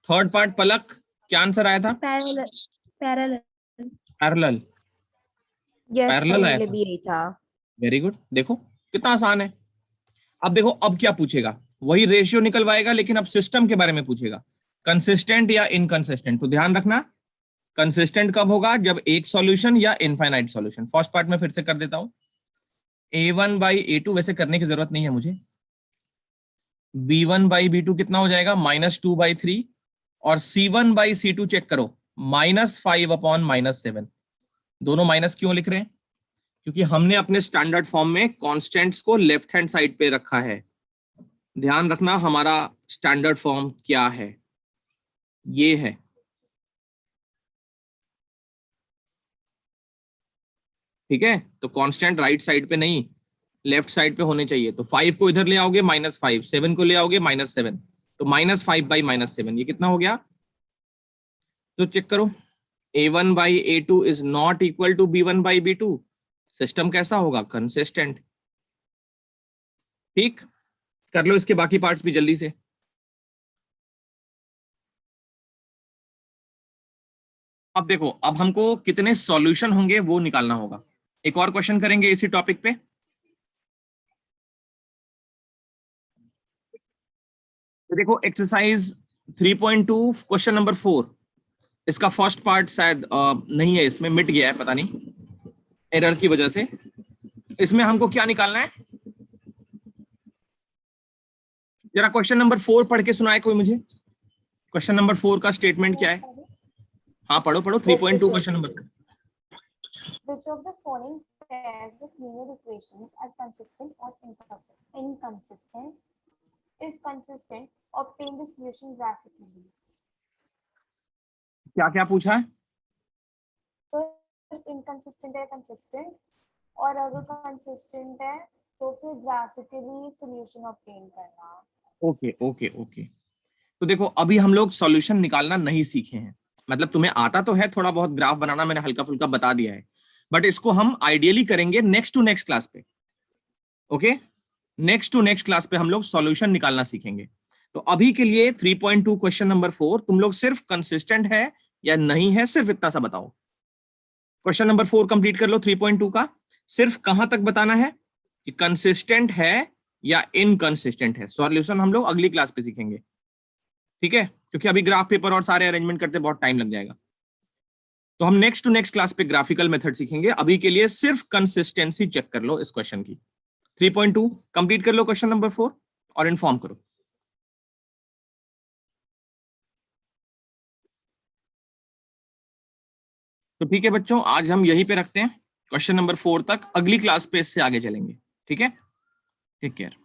थर्ड पार्ट पलक, क्या आंसर आया था। Parallel. Parallel. Parallel, yes sir, parallel आया मेरे था, भी यही था। Very good. देखो कितना आसान है। अब देखो अब क्या पूछेगा, वही रेशियो निकलवाएगा लेकिन अब सिस्टम के बारे में पूछेगा, कंसिस्टेंट या इनकंसिस्टेंट। तो ध्यान रखना, कंसिस्टेंट कब होगा, जब एक सॉल्यूशन या इनफाइनाइट सॉल्यूशन। फर्स्ट पार्ट में फिर से कर देता हूं, a1/a2 वैसे करने की जरूरत नहीं है मुझे, b1/b2 कितना हो जाएगा, -2/3, और c1/c2 चेक करो, -5/-7। दोनों माइनस क्यों लिख रहे हैं, क्योंकि हमने अपने स्टैंडर्ड फॉर्म में कॉन्स्टेंट्स को लेफ्ट हैंड साइड पे रखा है। ध्यान रखना हमारा स्टैंडर्ड फॉर्म क्या है, ये है। ठीक है, तो कांस्टेंट राइट साइड पे नहीं, लेफ्ट साइड पे होने चाहिए। तो 5 को इधर ले आओगे -5, 7 को ले आओगे -7, तो -5/-7, ये कितना हो गया। तो चेक करो, a1/a2 is not equal to b1/b2। System कैसा होगा, कंसिस्टेंट। ठीक, कर लो इसके बाकी पार्ट्स भी जल्दी से। अब देखो, अब हमको कितने सॉल्यूशन होंगे वो निकालना होगा। एक और क्वेश्चन करेंगे इसी टॉपिक पे। तो देखो एक्सरसाइज 3.2 क्वेश्चन नंबर 4, इसका फर्स्ट पार्ट शायद नहीं है, इसमें मिट गया है, पता नहीं एरर की वजह से। इसमें हमको क्या निकालना है, जरा क्वेश्चन नंबर 4 पढ़ के सुनाए कोई मुझे। क्वेश्चन नंबर 4 का स्टेटमेंट क्या है। हाँ पढ़ो पढ़ो, 3.2 question number 4। Which of the following pairs of linear equations are consistent or inconsistent? If consistent, obtain the solution graphically. क्या क्या पूछा है, तो inconsistent है consistent, और अगर consistent है तो फिर graphically solution obtain करना। Okay okay okay. तो देखो अभी हम लोग सॉल्यूशन निकालना नहीं सीखे हैं, मतलब तुम्हें आता तो है थोड़ा बहुत, ग्राफ बनाना मैंने हल्का फुल्का बता दिया है, बट इसको हम आइडियली करेंगे नेक्स्ट टू नेक्स्ट क्लास पे। Okay, next to next class पे हम लोग सॉल्यूशन निकालना सीखेंगे। तो अभी के लिए 3.2 क्वेश्चन नंबर 4 तुम लोग सिर्फ कंसिस्टेंट है या नहीं है, सिर्फ इतना सा बताओ। क्वेश्चन नंबर 4 कंप्लीट कर लो 3.2 का। सिर्फ कहां तक बताना है कि कंसिस्टेंट है या इनकंसिस्टेंट है। सॉल्यूशन हम लोग अगली क्लास पे सीखेंगे, ठीक है, क्योंकि अभी ग्राफ पेपर और सारे अरेंजमेंट करते बहुत टाइम लग जाएगा। तो हम नेक्स्ट टू नेक्स्ट क्लास पे ग्राफिकल मेथड सीखेंगे। अभी के लिए सिर्फ कंसिस्टेंसी चेक कर लो इस क्वेश्चन की। 3.2 कंप्लीट कर लो क्वेश्चन नंबर 4 और इन्फॉर्म करो। तो ठीक है बच्चों, आज हम यहीं पे रखते हैं, क्वेश्चन नंबर 4 तक। अगली क्लास पे इससे आगे चलेंगे, ठीक है, टेक केयर।